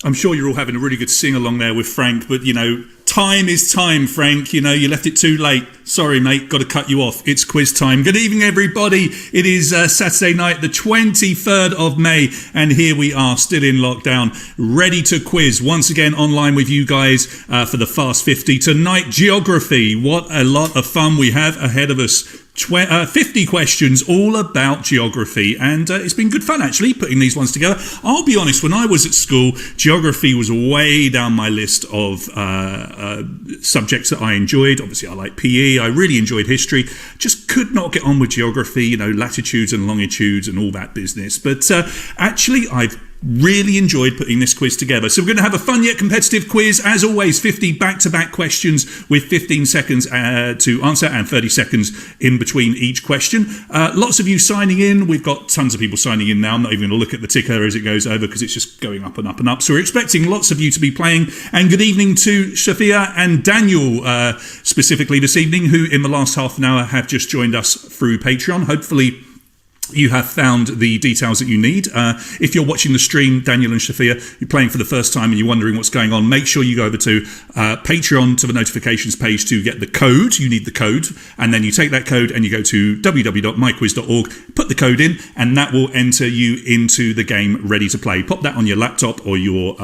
I'm sure you're all having a really good sing-along there with Frank, but, time is time, Frank. You left it too late. Sorry, mate, got to cut you off. It's quiz time. Good evening, everybody. It is Saturday night, the 23rd of May, and here we are, still in lockdown, ready to quiz once again online with you guys for the Fast 50. Tonight, geography. What a lot of fun we have ahead of us. 50 questions all about geography, and it's been good fun actually putting these ones together. I'll be honest, when I was at school, geography was way down my list of subjects that I enjoyed. Obviously I like PE, I really enjoyed history, just could not get on with geography, latitudes and longitudes and all that business, but actually I've really enjoyed putting this quiz together. So we're going to have a fun yet competitive quiz. As always, 50 back-to-back questions with 15 seconds to answer and 30 seconds in between each question. Lots of you signing in. We've got tons of people signing in now. I'm not even going to look at the ticker as it goes over because it's just going up and up and up. So we're expecting lots of you to be playing. And good evening to Shafia and Daniel specifically this evening, who in the last half an hour have just joined us through Patreon. Hopefully you have found the details that you need. If you're watching the stream, Daniel and Shafia, you're playing for the first time and you're wondering what's going on, make sure you go over to Patreon, to the notifications page to get the code. You need the code, and then you take that code and you go to www.myquiz.org, put the code in, and that will enter you into the game ready to play. Pop that on your laptop or your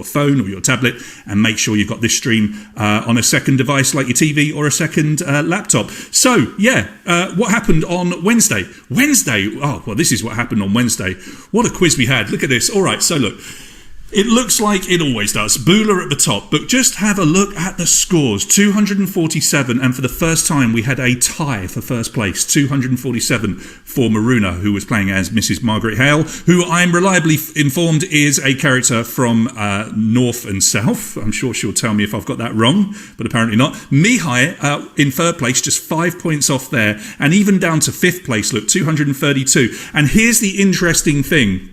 phone or your tablet, and make sure you've got this stream on a second device like your TV or a second laptop. So, what happened on Wednesday? Oh, well, this is what happened on Wednesday. What a quiz we had. Look at this. All right, so look. It looks like it always does. Bula at the top, but just have a look at the scores. 247, and for the first time we had a tie for first place. 247 for Maruna, who was playing as Mrs. Margaret Hale, who I'm reliably informed is a character from North and South. I'm sure she'll tell me if I've got that wrong, but apparently not. Mihai in third place, just 5 points off there, and even down to fifth place, look, 232. And here's the interesting thing,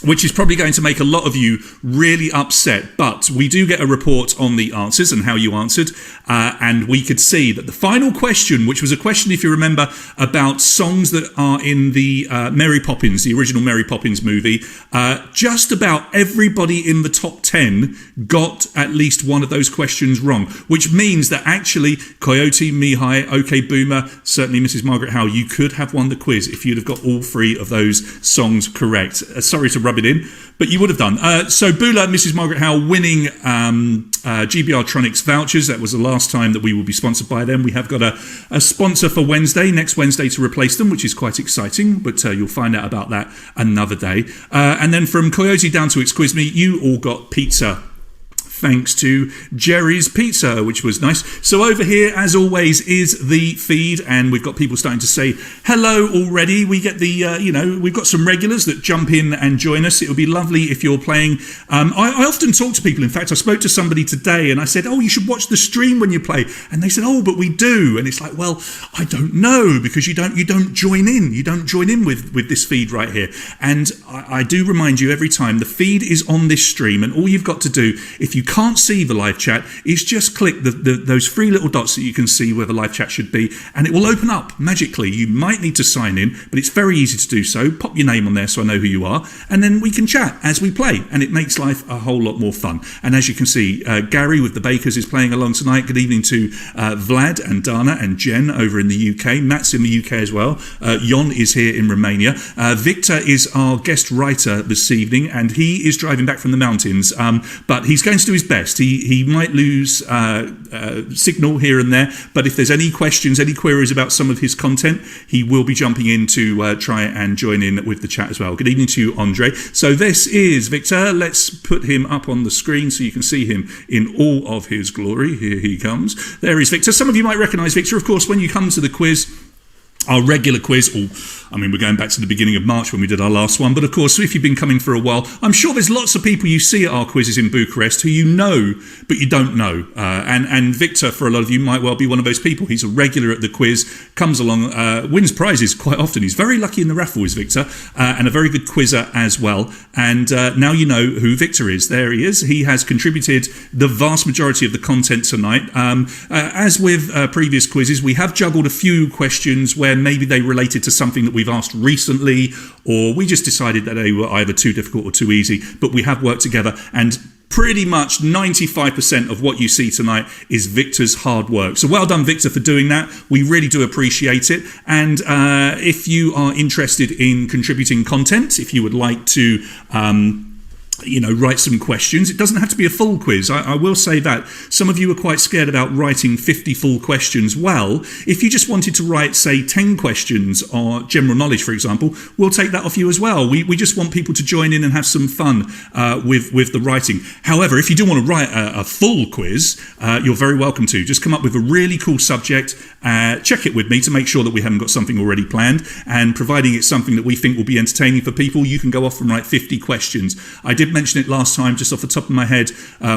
which is probably going to make a lot of you really upset. But we do get a report on the answers and how you answered. And we could see that the final question, which was a question, if you remember, about songs that are in the Mary Poppins, the original Mary Poppins movie, just about everybody in the top 10 got at least one of those questions wrong, which means that actually Coyote, Mihai, OK Boomer, certainly Mrs. Margaret Howe, you could have won the quiz if you'd have got all three of those songs correct. Sorry to rub it in, but you would have done. So Bula, Mrs. Margaret Howe winning GBR Tronics vouchers. That was the last time that we will be sponsored by them. We have got a sponsor for Wednesday, next Wednesday, to replace them, which is quite exciting, but you'll find out about that another day. And then from Coyote down to Quiz Me, you all got pizza, thanks to Jerry's Pizza, which was nice. So over here, as always, is the feed, and we've got people starting to say hello already. We get the, we've got some regulars that jump in and join us. It would be lovely if you're playing. I often talk to people. In fact, I spoke to somebody today, and I said, "Oh, you should watch the stream when you play." And they said, "Oh, but we do." And it's like, well, I don't know, because you don't join in. You don't join in with this feed right here. And I do remind you every time, the feed is on this stream, and all you've got to do, if you can't see the live chat, is just click those three little dots that you can see where the live chat should be, and it will open up magically. You might need to sign in, but it's very easy to do so. Pop your name on there so I know who you are, and then we can chat as we play, and it makes life a whole lot more fun. And as you can see, Gary with the Bakers is playing along tonight. Good evening to Vlad and Dana and Jen over in the UK. Matt's in the UK as well. Jon is here in Romania. Victor is our guest writer this evening, and he is driving back from the mountains, but he's going to do his best. He might lose signal here and there, but if there's any questions, any queries about some of his content, he will be jumping in to try and join in with the chat as well. Good evening to you, Andre. So this is Victor. Let's put him up on the screen so you can see him in all of his glory. Here he comes. There is Victor. Some of you might recognise Victor, of course, when you come to the quiz. Our regular quiz, we're going back to the beginning of March when we did our last one, but of course, if you've been coming for a while, I'm sure there's lots of people you see at our quizzes in Bucharest who you know, but you don't know. And Victor, for a lot of you, might well be one of those people. He's a regular at the quiz, comes along, wins prizes quite often. He's very lucky in the raffle, is Victor, and a very good quizzer as well. And now you know who Victor is. There he is. He has contributed the vast majority of the content tonight. As with previous quizzes, we have juggled a few questions where where maybe they related to something that we've asked recently, or we just decided that they were either too difficult or too easy, but we have worked together, and pretty much 95% of what you see tonight is Victor's hard work. So well done, Victor, for doing that. We really do appreciate it. And if you are interested in contributing content, if you would like to write some questions. It doesn't have to be a full quiz. I will say that. Some of you are quite scared about writing 50 full questions. Well, if you just wanted to write, say, 10 questions or general knowledge, for example, we'll take that off you as well. We just want people to join in and have some fun with the writing. However, if you do want to write a full quiz, you're very welcome to. Just come up with a really cool subject, check it with me to make sure that we haven't got something already planned, and providing it's something that we think will be entertaining for people, you can go off and write 50 questions. I did mention it last time, just off the top of my head.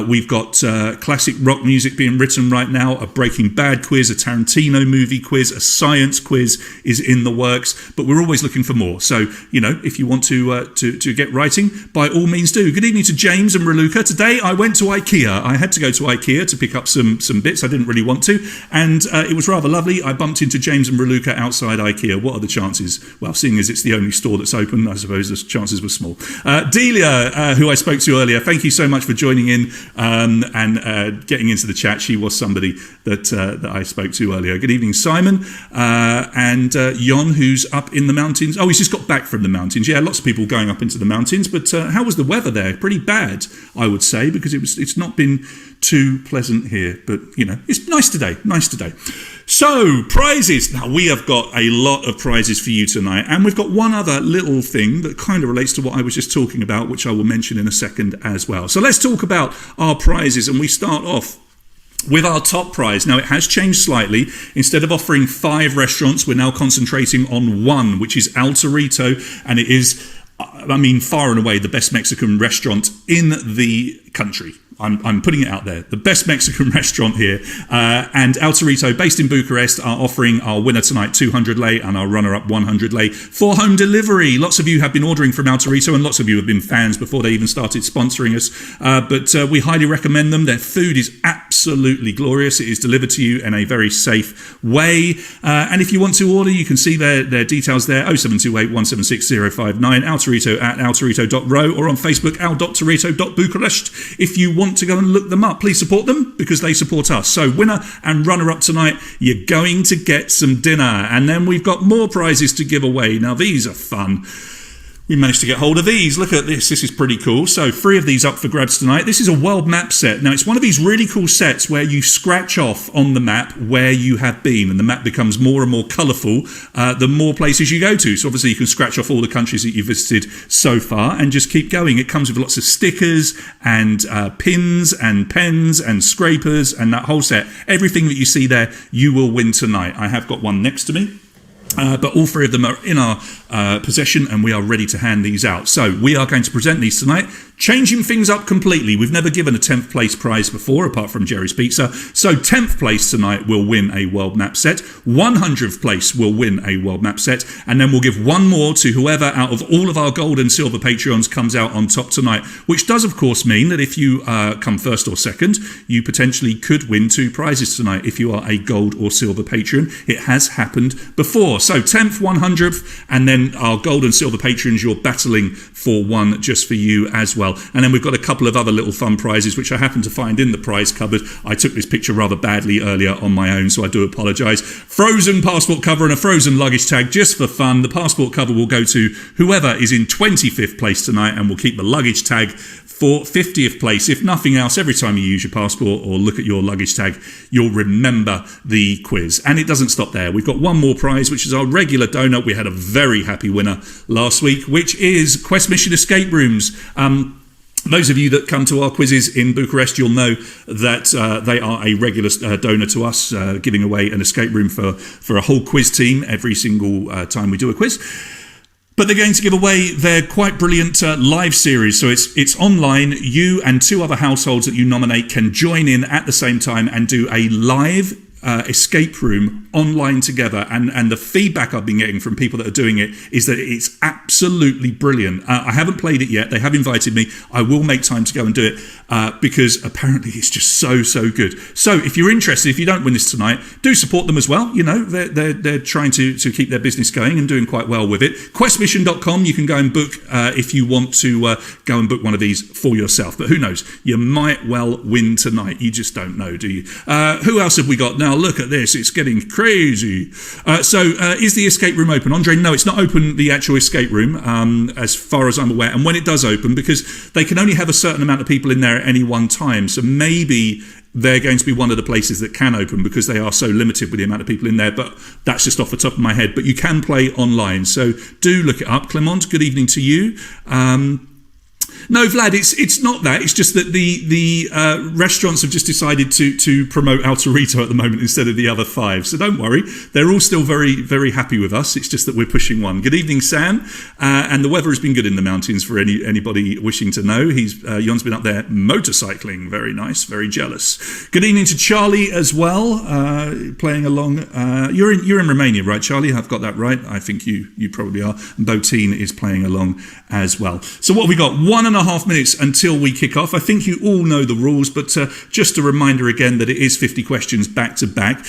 We've got classic rock music being written right now, a Breaking Bad quiz, a Tarantino movie quiz, a science quiz is in the works, but we're always looking for more. So, if you want to get writing, by all means do. Good evening to James and Raluca. Today I went to IKEA. I had to go to IKEA to pick up some bits. I didn't really want to, and it was rather lovely. I bumped into James and Raluca outside IKEA. What are the chances? Well, seeing as it's the only store that's open, I suppose the chances were small. Delia, who I spoke to earlier, thank you so much for joining in and getting into the chat. She was somebody that I spoke to earlier. Good evening, Simon, and Jon, who's up in the mountains. Oh, he's just got back from the mountains. Yeah, lots of people going up into the mountains, but how was the weather there? Pretty bad, I would say, because it's not been too pleasant here, but it's nice today. So, prizes. Now, we have got a lot of prizes for you tonight, and we've got one other little thing that kind of relates to what I was just talking about, which I will mention in a second as well. So let's talk about our prizes, and we start off with our top prize. Now, it has changed slightly. Instead of offering 5 restaurants, we're now concentrating on one, which is El Torito, and it is, far and away the best Mexican restaurant in the country. I'm putting it out there. The best Mexican restaurant here. And El Torito, based in Bucharest, are offering our winner tonight 200 lei and our runner-up 100 lei for home delivery. Lots of you have been ordering from El Torito, and lots of you have been fans before they even started sponsoring us. But we highly recommend them. Their food is absolutely glorious. It is delivered to you in a very safe way. And if you want to order, you can see their details there. 0728 176 059, El Torito at eltorito.ro, or on Facebook, al.torito.bucharest. If you want to go and look them up, please support them because they support us. So winner and runner up tonight, you're going to get some dinner, and then we've got more prizes to give away. Now these are fun. We managed to get hold of these. Look at this. This is pretty cool. So 3 of these up for grabs tonight. This is a world map set. Now, it's one of these really cool sets where you scratch off on the map where you have been, and the map becomes more and more colourful the more places you go to. So obviously you can scratch off all the countries that you visited so far and just keep going. It comes with lots of stickers and pins and pens and scrapers and that whole set. Everything that you see there, you will win tonight. I have got one next to me. But all 3 of them are in our possession, and we are ready to hand these out. So we are going to present these tonight, changing things up completely. We've never given a 10th place prize before, apart from Jerry's Pizza. So 10th place tonight will win a world map set. 100th place will win a world map set. And then we'll give one more to whoever out of all of our gold and silver Patreons comes out on top tonight, which does, of course, mean that if you come first or second, you potentially could win 2 prizes tonight if you are a gold or silver Patreon. It has happened before. So 10th, 100th, and then our gold and silver patrons, you're battling for one just for you as well. And then we've got a couple of other little fun prizes, which I happen to find in the prize cupboard. I took this picture rather badly earlier on my own, so I do apologise. Frozen passport cover and a frozen luggage tag, just for fun. The passport cover will go to whoever is in 25th place tonight, and we'll keep the luggage tag for 50th place. If nothing else, every time you use your passport or look at your luggage tag, you'll remember the quiz. And it doesn't stop there. We've got one more prize, which is our regular donut. We had a very happy winner last week, which is Quest Mission Escape Rooms. Those of you that come to our quizzes in Bucharest, you'll know that they are a regular donor to us, giving away an escape room for a whole quiz team every single time we do a quiz. But they're going to give away their quite brilliant live series. So it's online. You and 2 other households that you nominate can join in at the same time and do a live escape room online together, and the feedback I've been getting from people that are doing it is that it's absolutely brilliant. I haven't played it yet. They have invited me. I will make time to go and do it because apparently it's just so good. So if you're interested, if you don't win this tonight, do support them as well. You know, they're trying to keep their business going and doing quite well with it. Questmission.com, you can go and book if you want to go and book one of these for yourself. But who knows? You might well win tonight. You just don't know, do you? Who else have we got? Now look at this. It's getting crazy. So is the escape room open? Andre, no, it's not open, the actual escape room, as far as I'm aware. And when it does open, because they can only have a certain amount of people in there at any one time, so maybe they're going to be one of the places that can open because they are so limited with the amount of people in there, but that's just off the top of my head. But you can play online, so do look it up. Clement, good evening to you. No, Vlad, it's not that. It's just that the restaurants have just decided to promote El Torito at the moment instead of the other 5. So don't worry. They're all still very, very happy with us. It's just that we're pushing one. Good evening, Sam. And the weather has been good in the mountains for anybody wishing to know. Jon's been up there motorcycling. Very nice. Very jealous. Good evening to Charlie as well, playing along. You're in Romania, right, Charlie? I've got that right. I think you probably are. And Botine is playing along as well. So what have we got? 1.5 minutes until we kick off. I think you all know the rules, but just a reminder again that it is 50 questions back to back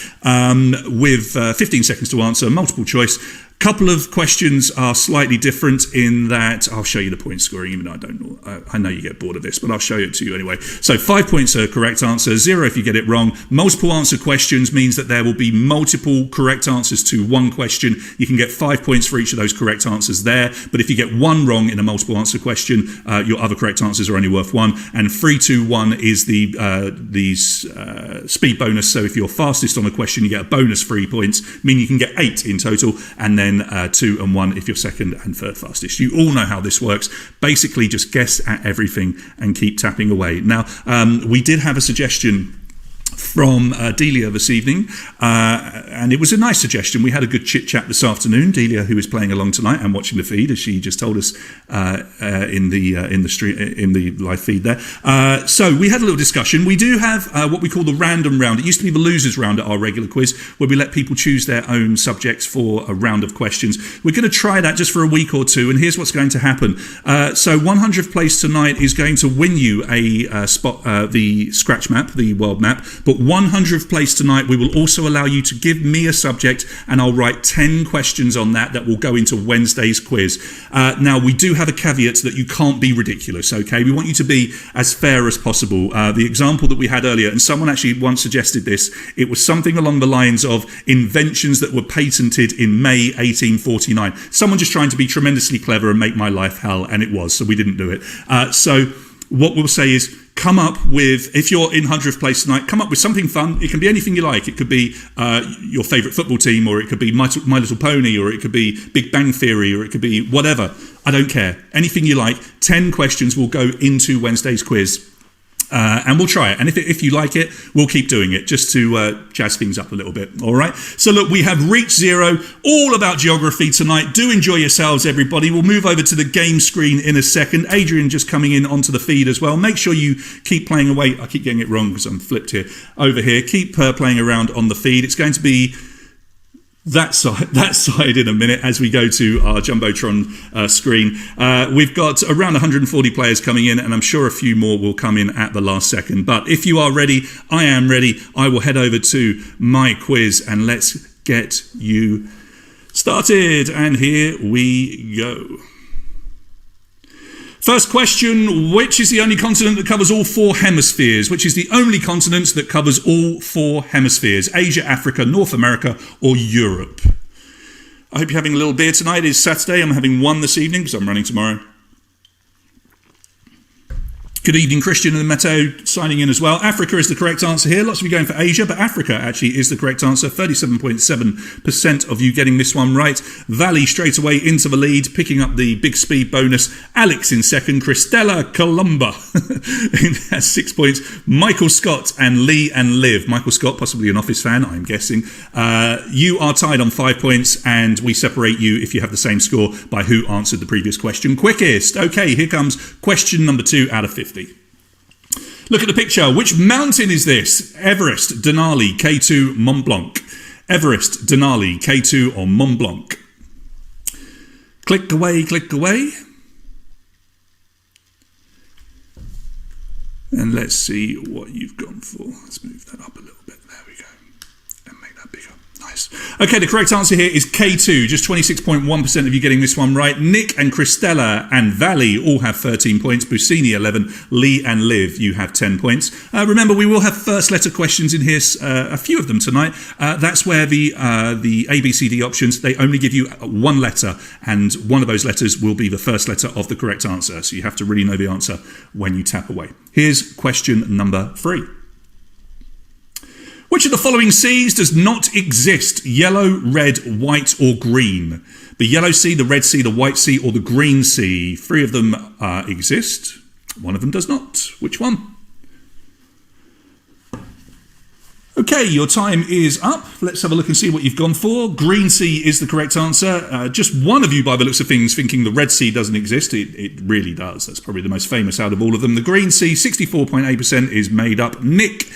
with 15 seconds to answer, multiple choice. Couple of questions are slightly different in that I'll show you the point scoring, even though I don't know. I know you get bored of this, but I'll show it to you anyway. So 5 points are correct answer, 0 if you get it wrong. Multiple answer questions means that there will be multiple correct answers to one question. You can get 5 points for each of those correct answers there. But if you get one wrong in a multiple answer question, your other correct answers are only worth 1. And 3, 2, 1 is the speed bonus. So if you're fastest on a question, you get a bonus 3 points, meaning you can get 8 in total, and then 2 and 1 if you're second and third fastest. You all know how this works. Basically, just guess at everything and keep tapping away. Now, we did have a suggestion from Delia this evening, and it was a nice suggestion. We had a good chit chat this afternoon. Delia, who is playing along tonight and watching the feed, as she just told us in the live feed there. So we had a little discussion. We do have what we call the random round. It used to be the losers round at our regular quiz, where we let people choose their own subjects for a round of questions. We're going to try that just for a week or two, and here's what's going to happen. So 100th place tonight is going to win you a spot, the scratch map, the world map. But 100th place tonight, we will also allow you to give me a subject, and I'll write 10 questions on that will go into Wednesday's quiz. Now, we do have a caveat that you can't be ridiculous, okay? We want you to be as fair as possible. The example that we had earlier, and someone actually once suggested this, it was something along the lines of inventions that were patented in May 1849. Someone just trying to be tremendously clever and make my life hell, and it was, so we didn't do it. So what we'll say is, come up with, if you're in 100th place tonight, come up with something fun. It can be anything you like. It could be your favourite football team, or it could be My Little Pony, or it could be Big Bang Theory, or it could be whatever. I don't care. Anything you like. 10 questions will go into Wednesday's quiz. And we'll try it. And if you like it, we'll keep doing it just to jazz things up a little bit. All right. So look, we have reached 0, all about geography tonight. Do enjoy yourselves, everybody. We'll move over to the game screen in a second. Adrian just coming in onto the feed as well. Make sure you keep playing away. I keep getting it wrong because I'm flipped here. Over here. Keep playing around on the feed. It's going to be that side in a minute as we go to our Jumbotron screen. We've got around 140 players coming in, and I'm sure a few more will come in at the last second. But if you are ready, I am ready. I will head over to my quiz and let's get you started. And here we go. First question, which is the only continent that covers all 4 hemispheres? Which is the only continent that covers all 4 hemispheres? Asia, Africa, North America, or Europe? I hope you're having a little beer tonight. It is Saturday. I'm having one this evening because I'm running tomorrow. Good evening, Christian and Matteo signing in as well. Africa is the correct answer here. Lots of you going for Asia, but Africa actually is the correct answer. 37.7% of you getting this one right. Valley straight away into the lead, picking up the big speed bonus. Alex in second. Christella Columba has 6 points. Michael Scott and Lee and Liv. Michael Scott, possibly an Office fan, I'm guessing. You are tied on 5 points, and we separate you if you have the same score by who answered the previous question quickest. Okay, here comes question number 2 out of 50. Look at the picture. Which mountain is this? Everest, Denali, K2, Mont Blanc. Everest, Denali, K2 or Mont Blanc. Click away, click away. And let's see what you've gone for. Let's move that up a little bit. There we go. And make that bigger. Nice. Okay, the correct answer here is K2. Just 26.1% of you getting this one right. Nick and Christella and Valley all have 13 points. Busini 11. Lee and Liv, you have 10 points. Remember, we will have first letter questions in here, a few of them tonight. That's where the ABCD options, they only give you one letter, and one of those letters will be the first letter of the correct answer. So you have to really know the answer when you tap away. Here's question number 3. Which of the following seas does not exist? Yellow, red, white or green? The yellow sea, the red sea, the white sea or the green sea? 3 of them exist. One of them does not. Which one? Okay, your time is up. Let's have a look and see what you've gone for. Green sea is the correct answer. Just one of you, by the looks of things, thinking the red sea doesn't exist. It really does. That's probably the most famous out of all of them. The green sea, 64.8% is made up. Nick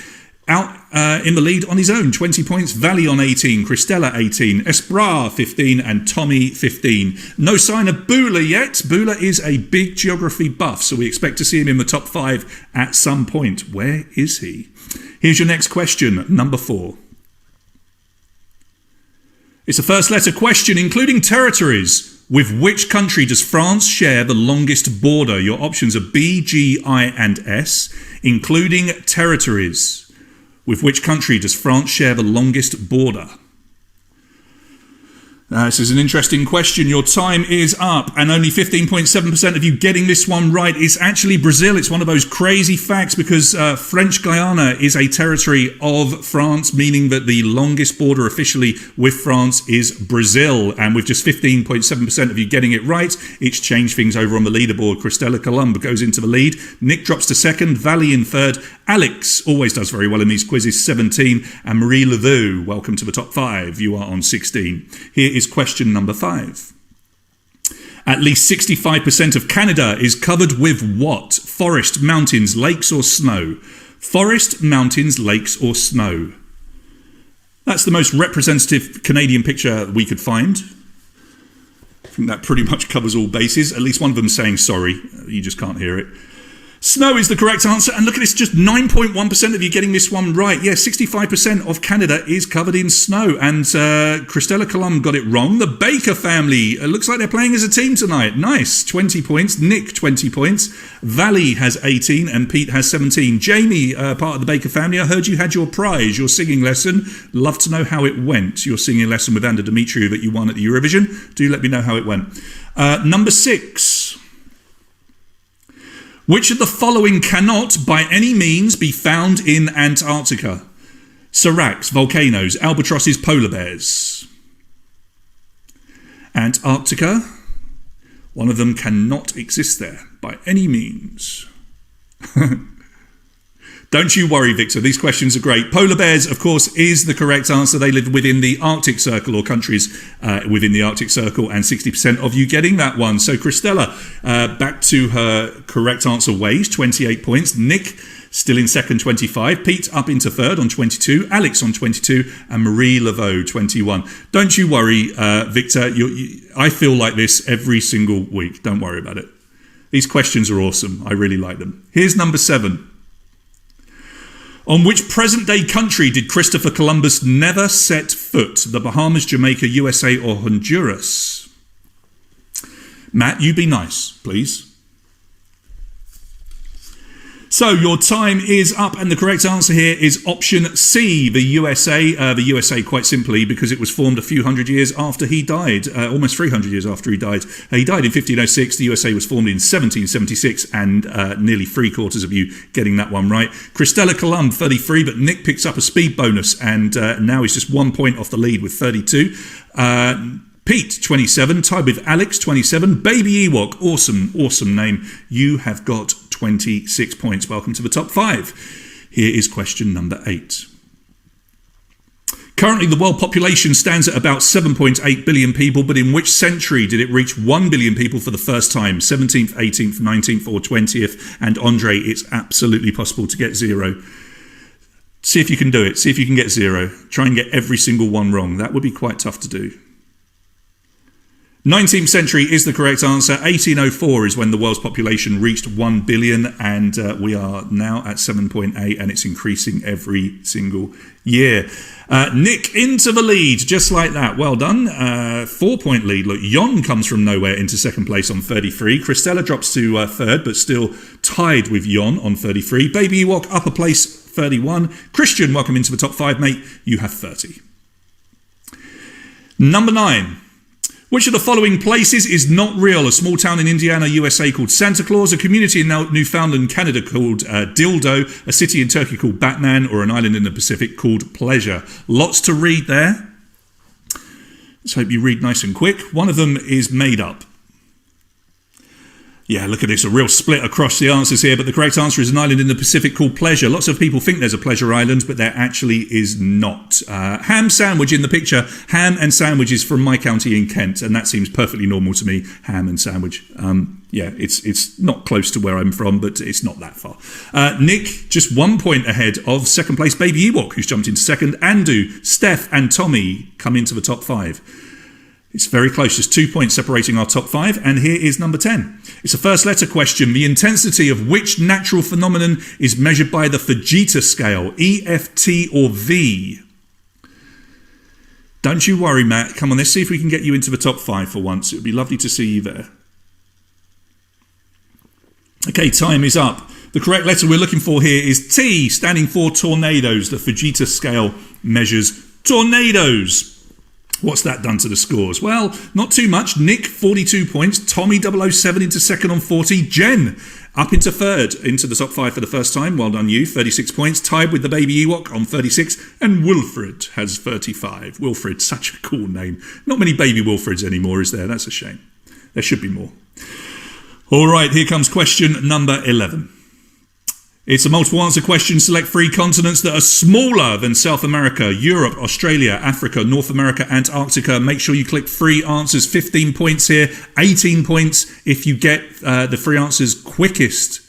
out in the lead on his own, 20 points. Valley on 18, Christella 18, Espra 15 and Tommy 15. No sign of Bula yet. Bula is a big geography buff, so we expect to see him in the top 5 at some point. Where is he? Here's your next question, number 4. It's a first letter question, including territories. With which country does France share the longest border? Your options are B, G, I and S, including territories. With which country does France share the longest border? This is an interesting question. Your time is up, and only 15.7% of you getting this one right. It's actually Brazil. It's one of those crazy facts because French Guiana is a territory of France, meaning that the longest border officially with France is Brazil. And with just 15.7% of you getting it right, it's changed things over on the leaderboard. Christella Colomb goes into the lead. Nick drops to second. Valley in third. Alex always does very well in these quizzes, 17. And Marie Laveau, welcome to the top 5. You are on 16. Here is question number 5. At least 65% of Canada is covered with what? Forest, mountains, lakes or snow? Forest, mountains, lakes or snow? That's the most representative Canadian picture we could find. I think that pretty much covers all bases. At least one of them saying sorry. You just can't hear it. Snow is the correct answer, and look at this, just 9.1% of you getting this one right. Yeah, 65% of Canada is covered in snow, and Christella Colomb got it wrong. The Baker family, looks like they're playing as a team tonight. Nice, 20 points. Nick, 20 points. Valley has 18, and Pete has 17. Jamie, part of the Baker family, I heard you had your prize, your singing lesson. Love to know how it went, your singing lesson with Ander Dimitriou that you won at the Eurovision. Do let me know how it went. Number 6. Which of the following cannot, by any means, be found in Antarctica? Seracs, volcanoes, albatrosses, polar bears. Antarctica, one of them cannot exist there, by any means. Don't you worry, Victor. These questions are great. Polar bears, of course, is the correct answer. They live within the Arctic Circle, or countries within the Arctic Circle, and 60% of you getting that one. So Christella, back to her correct answer ways, 28 points. Nick, still in second, 25. Pete up into third on 22. Alex on 22. And Marie Laveau, 21. Don't you worry, Victor. I feel like this every single week. Don't worry about it. These questions are awesome. I really like them. Here's number 7. On which present-day country did Christopher Columbus never set foot? The Bahamas, Jamaica, USA or Honduras? Matt, you be nice, please. So your time is up, and the correct answer here is option C, the USA. The USA, quite simply, because it was formed a few hundred years after he died, almost 300 years after he died. He died in 1506. The USA was formed in 1776, and nearly 3/4 of you getting that one right. Christella Colomb, 33, but Nick picks up a speed bonus, and now he's just 1 point off the lead with 32. Pete, 27, tied with Alex, 27. Baby Ewok, awesome name. You have got 26 points. Welcome to the top 5. Here is question number 8. Currently, the world population stands at about 7.8 billion people, but in which century did it reach 1 billion people for the first time? 17th, 18th, 19th, or 20th? And Andre, it's absolutely possible to get zero. See if you can do it. See if you can get zero. Try and get every single one wrong. That would be quite tough to do. 19th century is the correct answer. 1804 is when the world's population reached 1 billion, and we are now at 7.8, and it's increasing every single year. Nick into the lead, just like that. Well done. 4-point lead. Look, Jon comes from nowhere into second place on 33. Christella drops to third, but still tied with Jon on 33. Baby Ewok up a place, 31. Christian, welcome into the top 5, mate. You have 30. Number 9. Which of the following places is not real? A small town in Indiana, USA called Santa Claus, a community in Newfoundland, Canada called Dildo, a city in Turkey called Batman, or an island in the Pacific called Pleasure. Lots to read there. Let's hope you read nice and quick. One of them is made up. Yeah, look at this, a real split across the answers here, but the correct answer is an island in the Pacific called Pleasure. Lots of people think there's a Pleasure Island, but there actually is not. Ham sandwich in the picture. Ham and sandwich is from my county in Kent, and that seems perfectly normal to me, ham and sandwich. Yeah, it's not close to where I'm from, but it's not that far. Nick, just 1 point ahead of second place Baby Ewok, who's jumped into second. Andu, Steph and Tommy come into the top 5. It's very close, just 2 points separating our top 5, and here is number 10. It's a first letter question. The intensity of which natural phenomenon is measured by the Fujita scale, E, F, T, or V? Don't you worry, Matt. Come on, let's see if we can get you into the top 5 for once. It would be lovely to see you there. Okay, time is up. The correct letter we're looking for here is T, standing for tornadoes. The Fujita scale measures tornadoes. What's that done to the scores? Well, not too much. Nick, 42 points. Tommy 007 into second on 40. Jen up into third, into the top 5 for the first time. Well done you, 36 points. Tied with the Baby Ewok on 36. And Wilfred has 35. Wilfred, such a cool name. Not many Baby Wilfreds anymore, is there? That's a shame. There should be more. All right, here comes question number 11. It's a multiple answer question. Select 3 continents that are smaller than South America, Europe, Australia, Africa, North America, Antarctica. Make sure you click 3 answers. 15 points here, 18 points if you get the 3 answers quickest.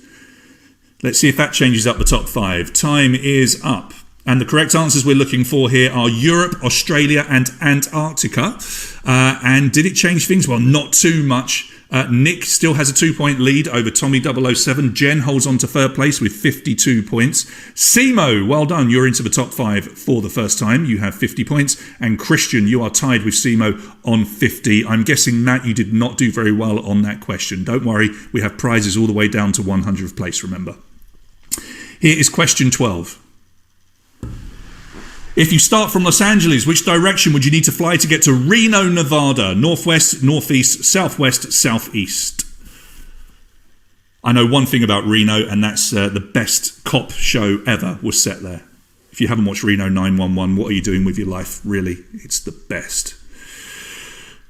Let's see if that changes up the top 5. Time is up. And the correct answers we're looking for here are Europe, Australia, and Antarctica. And did it change things? Well, not too much. Nick still has a 2-point lead over Tommy 007. Jen holds on to third place with 52 points. Simo, well done. You're into the top 5 for the first time. You have 50 points. And Christian, you are tied with Simo on 50. I'm guessing, Matt, you did not do very well on that question. Don't worry. We have prizes all the way down to 100th place, remember. Here is question 12. If you start from Los Angeles, which direction would you need to fly to get to Reno, Nevada? Northwest, northeast, southwest, southeast. I know one thing about Reno, and that's the best cop show ever was set there. If you haven't watched Reno 911, what are you doing with your life? Really, it's the best.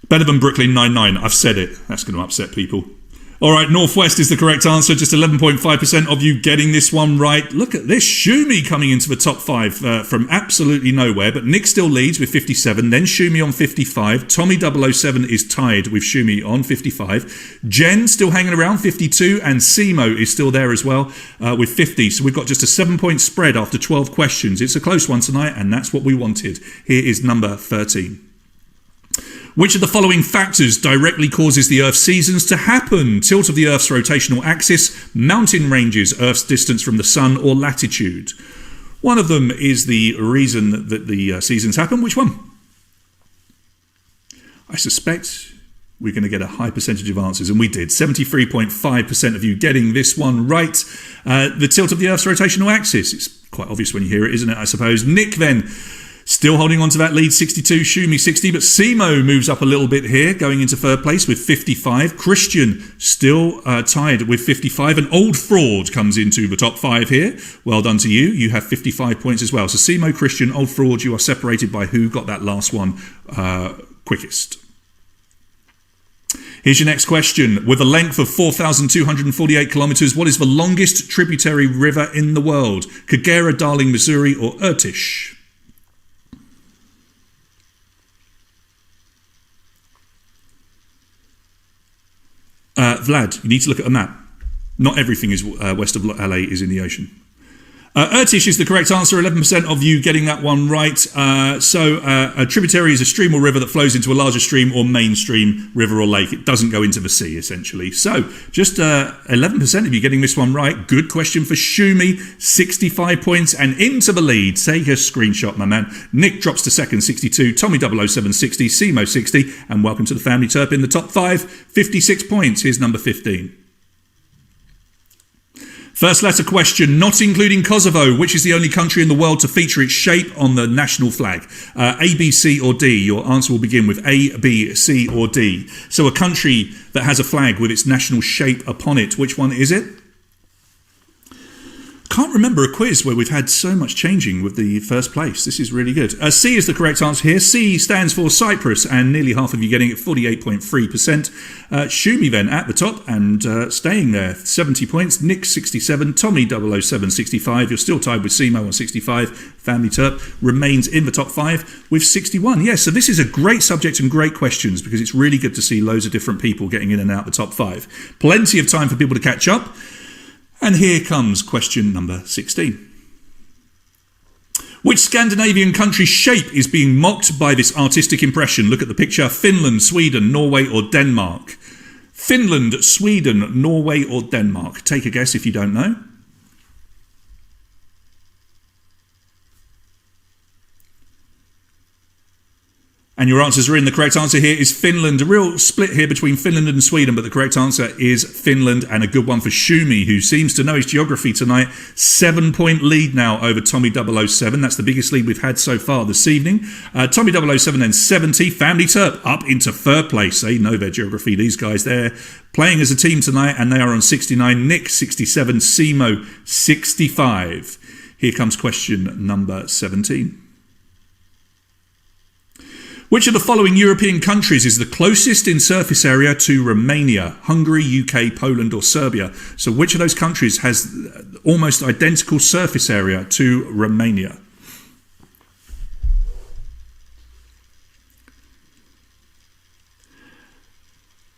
Better than Brooklyn Nine-Nine. I've said it. That's going to upset people. All right, Northwest is the correct answer. Just 11.5% of you getting this one right. Look at this. Shumi coming into the top 5 from absolutely nowhere. But Nick still leads with 57. Then Shumi on 55. Tommy 007 is tied with Shumi on 55. Jen still hanging around, 52. And Simo is still there as well with 50. So we've got just a 7-point spread after 12 questions. It's a close one tonight, and that's what we wanted. Here is number 13. Which of the following factors directly causes the Earth's seasons to happen? Tilt of the Earth's rotational axis, mountain ranges, Earth's distance from the sun, or latitude? One of them is the reason that the seasons happen. Which one? I suspect we're going to get a high percentage of answers, and we did. 73.5% of you getting this one right. The tilt of the Earth's rotational axis. It's quite obvious when you hear it, isn't it, I suppose? Nick then, still holding on to that lead, 62, Shumi 60, but Simo moves up a little bit here, going into third place with 55. Christian still tied with 55. An old fraud comes into the top 5 here. Well done to you. You have 55 points as well. So Simo, Christian, old fraud, you are separated by who got that last one quickest. Here's your next question. With a length of 4,248 kilometers, what is the longest tributary river in the world? Kagera, Darling, Missouri, or Irtish? Vlad, you need to look at a map. Not everything is west of LA is in the ocean. Irtish is the correct answer. 11% of you getting that one right. So a tributary is a stream or river that flows into a larger stream or mainstream river or lake. It doesn't go into the sea, essentially. So just 11% of you getting this one right. Good question for Shumi. 65 points and into the lead. Take a screenshot, my man. Nick drops to second, 62. Tommy 007, 60. Simo, 60. And welcome to the Family Turp in the top 5. 56 points. Here's number 15. First letter question, not including Kosovo, which is the only country in the world to feature its shape on the national flag? A, B, C or D? Your answer will begin with A, B, C or D. So a country that has a flag with its national shape upon it, which one is it? Can't remember a quiz where we've had so much changing with the first place. This is really good. C is the correct answer here. C stands for Cyprus, and nearly half of you getting it, 48.3%. Shumi then at the top and staying there, 70 points. Nick 67, Tommy 007, 65. You're still tied with Simo on 65. Family Turp remains in the top 5 with 61. Yes, so this is a great subject and great questions because it's really good to see loads of different people getting in and out the top 5. Plenty of time for people to catch up. And here comes question number 16. Which Scandinavian country's shape is being mocked by this artistic impression? Look at the picture. Finland, Sweden, Norway or Denmark? Finland, Sweden, Norway or Denmark? Take a guess if you don't know. And your answers are in. The correct answer here is Finland. A real split here between Finland and Sweden, but the correct answer is Finland, and a good one for Shumi, who seems to know his geography tonight. 7-point lead now over Tommy 007. That's the biggest lead we've had so far this evening. Tommy 007 then 70. Family Turp up into third place. They know their geography, these guys. They're playing as a team tonight, and they are on 69. Nick 67. Simo 65. Here comes question number 17. Which of the following European countries is the closest in surface area to Romania? Hungary, UK, Poland or Serbia? So which of those countries has almost identical surface area to Romania?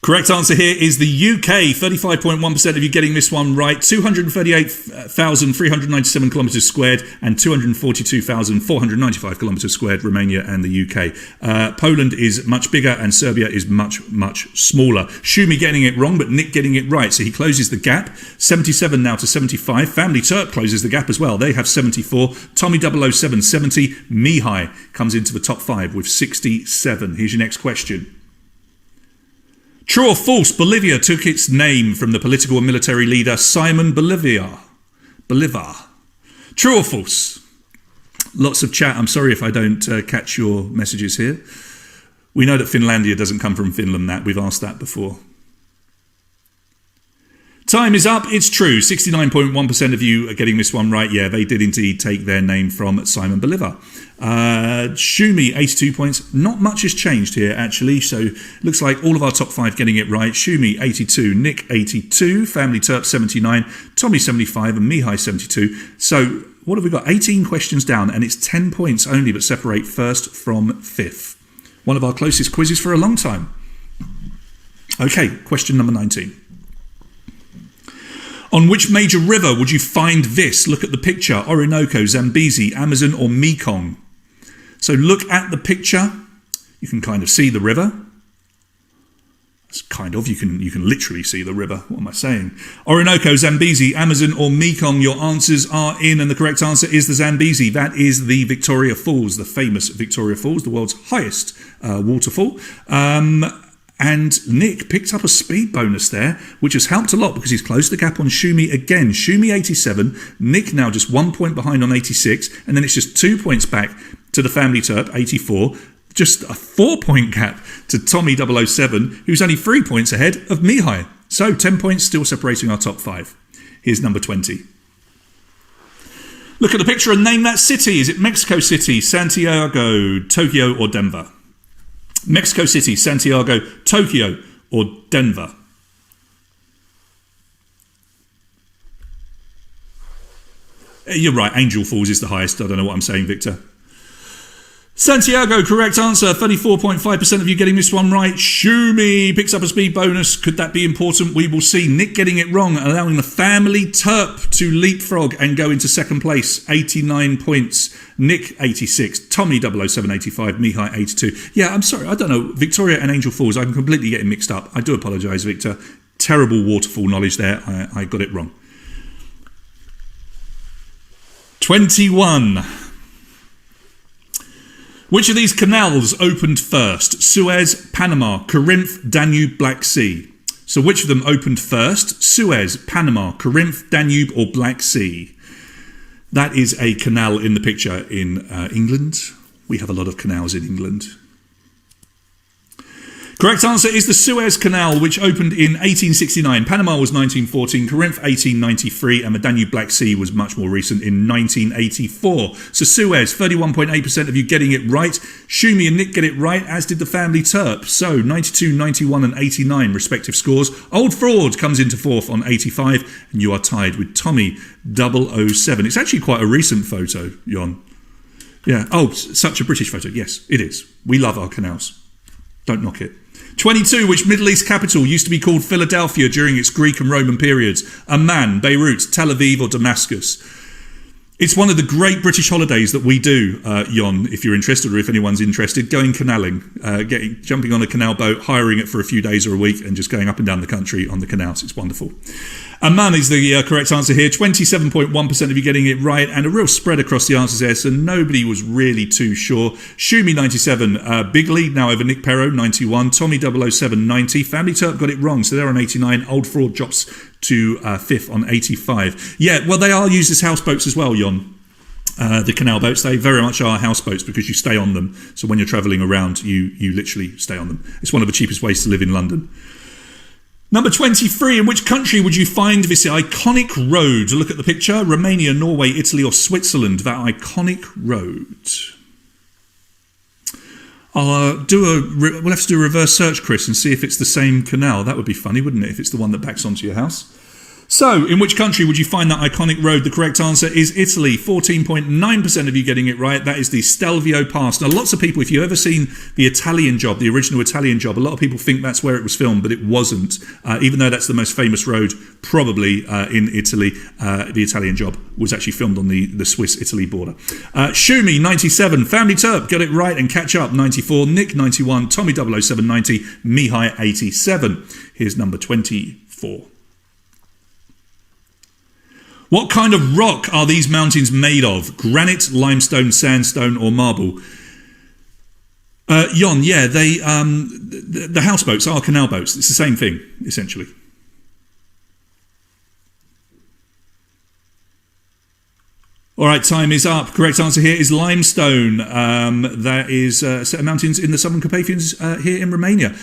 Correct answer here is the UK. 35.1% of you getting this one right. 238,397 kilometres squared and 242,495 kilometres squared, Romania and the UK. Poland is much bigger and Serbia is much, much smaller. Shumi getting it wrong, but Nick getting it right. So he closes the gap. 77 now to 75. Family Turp closes the gap as well. They have 74. Tommy 007, 70. Mihai comes into the top 5 with 67. Here's your next question. True or false, Bolivia took its name from the political and military leader Simon Bolivar. True or false? Lots of chat. I'm sorry if I don't catch your messages here. We know that Finlandia doesn't come from Finland, that. We've asked that before. Time is up. It's true. 69.1% of you are getting this one right. Yeah, they did indeed take their name from Simon Bolivar. Shumi, 82 points. Not much has changed here, actually. So looks like all of our top 5 getting it right. Shumi, 82. Nick, 82. Family Turp, 79. Tommy, 75. And Mihai, 72. So what have we got? 18 questions down, and it's 10 points only that separate first from fifth. One of our closest quizzes for a long time. Okay, question number 19. On which major river would you find this? Look at the picture. Orinoco, Zambezi, Amazon or Mekong? So look at the picture. You can kind of see the river. It's kind of, you can literally see the river. What am I saying? Orinoco, Zambezi, Amazon or Mekong? Your answers are in, and the correct answer is the Zambezi. That is the Victoria Falls, the famous Victoria Falls, the world's highest waterfall. And Nick picked up a speed bonus there, which has helped a lot because he's closed the gap on Shumi again. Shumi 87, Nick now just 1 point behind on 86, and then it's just 2 points back to the Family Turp, 84. Just a 4-point gap to Tommy 007, who's only 3 points ahead of Mihai. So 10 points still separating our top 5. Here's number 20. Look at the picture and name that city. Is it Mexico City, Santiago, Tokyo or Denver? Mexico City, Santiago, Tokyo or Denver? You're right, Angel Falls is the highest. I don't know what I'm saying, Victor. Santiago, correct answer. 34.5% of you getting this one right. Shumi picks up a speed bonus. Could that be important? We will see. Nick getting it wrong, allowing the family Terp to leapfrog and go into second place. 89 points. Nick, 86. Tommy, 007, 85. Mihai, 82. Yeah, I'm sorry. I don't know. Victoria and Angel Falls, I'm completely getting mixed up. I do apologise, Victor. Terrible waterfall knowledge there. I got it wrong. 21. Which of these canals opened first? Suez, Panama, Corinth, Danube, Black Sea. So which of them opened first? Suez, Panama, Corinth, Danube or Black Sea? That is a canal in the picture in England. We have a lot of canals in England. Correct answer is the Suez Canal, which opened in 1869. Panama was 1914, Corinth 1893, and the Danube Black Sea was much more recent in 1984. So Suez, 31.8% of you getting it right. Shumi and Nick get it right, as did the family Terp. So 92, 91 and 89 respective scores. Old Fraud comes into fourth on 85, and you are tied with Tommy 007. It's actually quite a recent photo, Jon. Yeah. Oh, such a British photo. Yes, it is. We love our canals. Don't knock it. 22. Which Middle East capital used to be called Philadelphia during its Greek and Roman periods? Amman, Beirut, Tel Aviv or Damascus? It's one of the great British holidays that we do, Jon, if you're interested or if anyone's interested, going canaling, jumping on a canal boat, hiring it for a few days or a week and just going up and down the country on the canals. It's wonderful. Amman is the correct answer here. 27.1% of you getting it right, and a real spread across the answers there, so nobody was really too sure. Shumi 97, big lead now over Nick Perro 91, Tommy 007 90, Family Turp got it wrong, so they're on 89. Old Fraud drops to fifth on 85. Yeah, well, they are used as houseboats as well, Jon. The canal boats, they very much are houseboats because you stay on them. So when you're travelling around, you literally stay on them. It's one of the cheapest ways to live in London. Number 23, in which country would you find this iconic road? Look at the picture. Romania, Norway, Italy or Switzerland. That iconic road. We'll have to do a reverse search, Chris, and see if it's the same canal. That would be funny, wouldn't it, if it's the one that backs onto your house? So, in which country would you find that iconic road? The correct answer is Italy. 14.9% of you getting it right. That is the Stelvio Pass. Now, lots of people, if you've ever seen the Italian Job, the original Italian Job, a lot of people think that's where it was filmed, but it wasn't. Even though that's the most famous road, probably in Italy, the Italian Job was actually filmed on the Swiss-Italy border. Shumi, 97. Family Turp, get it right and catch up, 94. Nick, 91. Tommy, 007, 90. Mihai, 87. Here's number 24. What kind of rock are these mountains made of? Granite, limestone, sandstone or marble? Jon, yeah, the houseboats are canal boats. It's the same thing, essentially. All right, time is up. Correct answer here is limestone. That is a set of mountains in the Southern Carpathians here in Romania.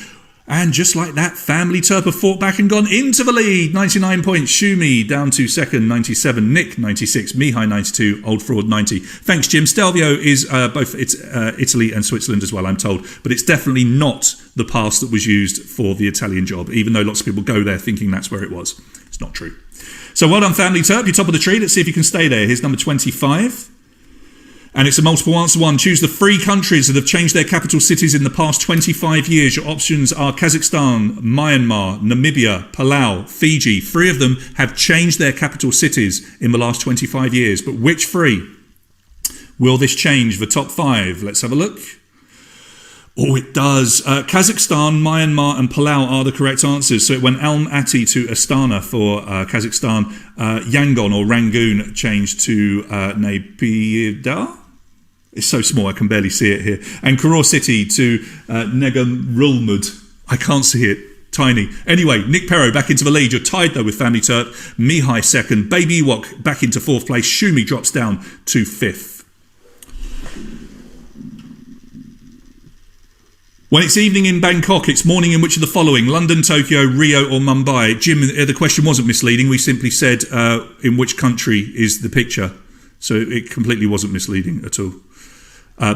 And just like that, Family Turp have fought back and gone into the lead. 99 points. Shumi down to second, 97. Nick, 96. Mihai, 92. Old Fraud, 90. Thanks, Jim. Stelvio is both Italy and Switzerland as well, I'm told. But it's definitely not the pass that was used for the Italian Job, even though lots of people go there thinking that's where it was. It's not true. So well done, Family Turp. You're top of the tree. Let's see if you can stay there. Here's number 25. And it's a multiple answer one. Choose the 3 countries that have changed their capital cities in the past 25 years. Your options are Kazakhstan, Myanmar, Namibia, Palau, Fiji. 3 of them have changed their capital cities in the last 25 years. But which 3 will this change? The top 5. Let's have a look. Oh, it does. Kazakhstan, Myanmar and Palau are the correct answers. So it went Almaty to Astana for Kazakhstan. Yangon or Rangoon changed to Naypyidaw. It's so small I can barely see it here. And Koror City to Negarulmud. I can't see it. Tiny. Anyway, Nick Perro back into the lead. You're tied though with Family Turp. Mihai second. Baby Ewok back into 4th place. Shumi drops down to 5th. When it's evening in Bangkok, it's morning in which of the following? London, Tokyo, Rio or Mumbai? Jim, the question wasn't misleading. We simply said in which country is the picture. So it completely wasn't misleading at all.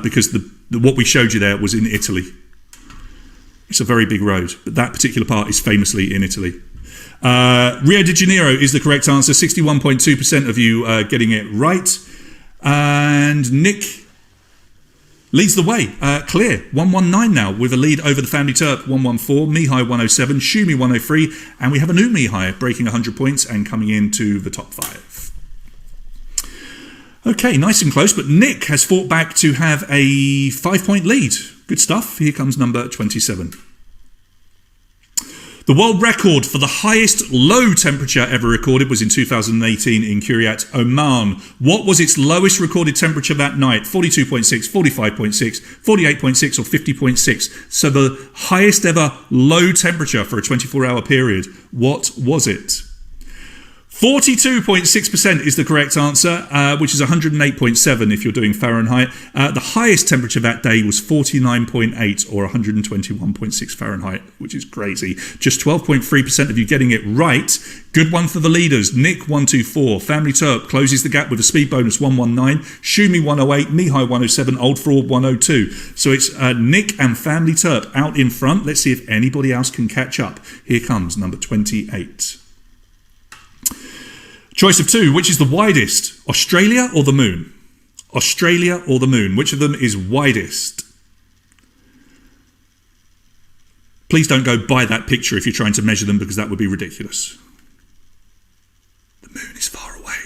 Because what we showed you there was in Italy. It's a very big road, but that particular part is famously in Italy. Rio de Janeiro is the correct answer. 61.2% of you getting it right. And Nick leads the way. Clear, 119 now, with a lead over the Family Terp, 114, Mihai 107, Shumi 103, and we have a new Mihai breaking 100 points and coming into the top 5. Okay, nice and close, but Nick has fought back to have a 5-point lead. Good stuff. Here comes number 27. The world record for the highest low temperature ever recorded was in 2018 in Kiryat, Oman. What was its lowest recorded temperature that night? 42.6, 45.6, 48.6 or 50.6. So the highest ever low temperature for a 24-hour period. What was it? 42.6% is the correct answer, which is 108.7 if you're doing Fahrenheit. The highest temperature that day was 49.8 or 121.6 Fahrenheit, which is crazy. Just 12.3% of you getting it right. Good one for the leaders. Nick 124, Family Terp closes the gap with a speed bonus 119, Shumi 108, Mihai 107, Old Fraud 102. So it's Nick and Family Terp out in front. Let's see if anybody else can catch up. Here comes number 28. Choice of two, which is the widest? Australia or the moon? Australia or the moon? Which of them is widest? Please don't go by that picture if you're trying to measure them, because that would be ridiculous. The moon is far away.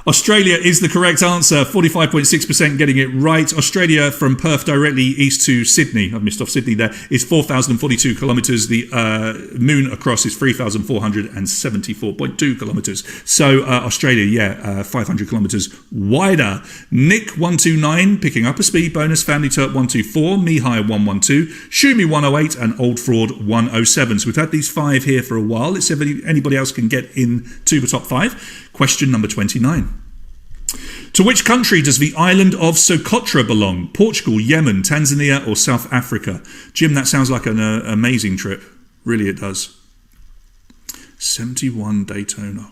Australia is the correct answer, 45.6% getting it right. Australia from Perth directly east to Sydney, I've missed off Sydney there, is 4,042 kilometres. The moon across is 3,474.2 kilometres. So Australia, 500 kilometres wider. Nick 129 picking up a speed bonus, Family Terp 124, Mihai 112, Shumi 108 and Old Fraud 107. So we've had these 5 here for a while. Let's see if anybody else can get into the top 5. Question number 29. To which country does the island of Socotra belong? Portugal, Yemen, Tanzania or South Africa? Jim, that sounds like an amazing trip. Really it does. 71 Daytona.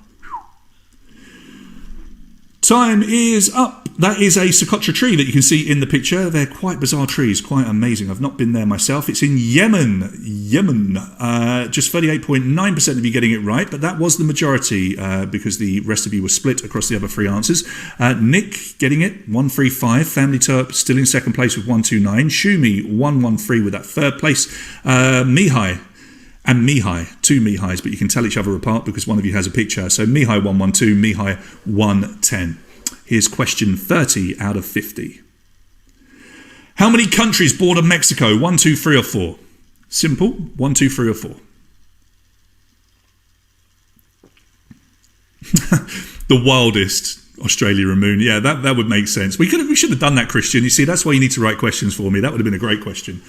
Time is up. That is a Socotra tree that you can see in the picture. They're quite bizarre trees, quite amazing. I've not been there myself. It's in Yemen. Just 38.9% of you getting it right, but that was the majority because the rest of you were split across the other 3 answers. Nick getting it, 135. Family Terp still in second place with 129. Shumi, 113 with that third place. Mihai. And Mihai, 2 Mihais, but you can tell each other apart because one of you has a picture. So Mihai 112, Mihai 110. Here's question 30 out of 50. How many countries border Mexico? 1, 2, 3 or 4? Simple. 1, 2, 3 or 4. The wildest. Australia and moon. Yeah, that would make sense. We should have done that, Christian. You see, that's why you need to write questions for me. That would have been a great question.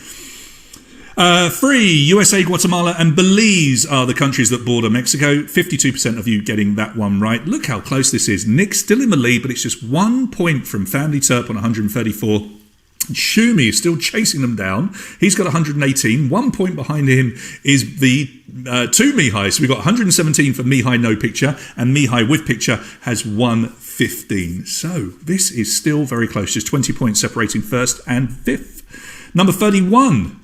3, USA, Guatemala and Belize are the countries that border Mexico. 52% of you getting that one right. Look how close this is. Nick's still in the lead, but it's just 1 point from Family Terp on 134. Shumi is still chasing them down. He's got 118. 1 point behind him is the 2 Mihai. So we've got 117 for Mihai no picture, and Mihai with picture has 115. So this is still very close. Just 20 points separating first and fifth. Number 31.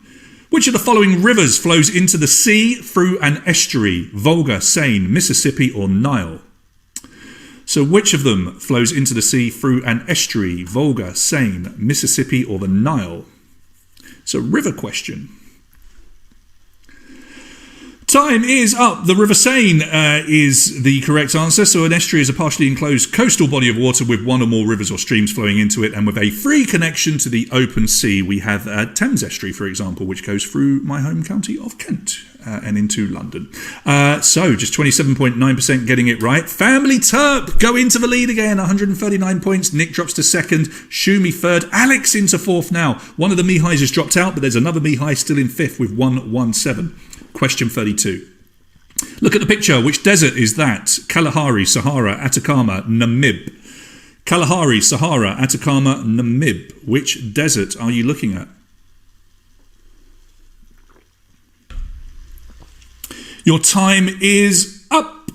Which of the following rivers flows into the sea through an estuary? Volga, Seine, Mississippi or Nile? So which of them flows into the sea through an estuary? Volga, Seine, Mississippi or the Nile? It's a river question. Time is up. The River Seine is the correct answer. So an estuary is a partially enclosed coastal body of water with one or more rivers or streams flowing into it and with a free connection to the open sea. We have Thames Estuary, for example, which goes through my home county of Kent and into London. So just 27.9% getting it right. Family Terp go into the lead again, 139 points. Nick drops to second. Shumi third. Alex into fourth now. One of the Mihais has dropped out, but there's another Mihai still in fifth with 117. Question 32. Look at the picture. Which desert is that? Kalahari, Sahara, Atacama, Namib. Kalahari, Sahara, Atacama, Namib. Which desert are you looking at? Your time is up.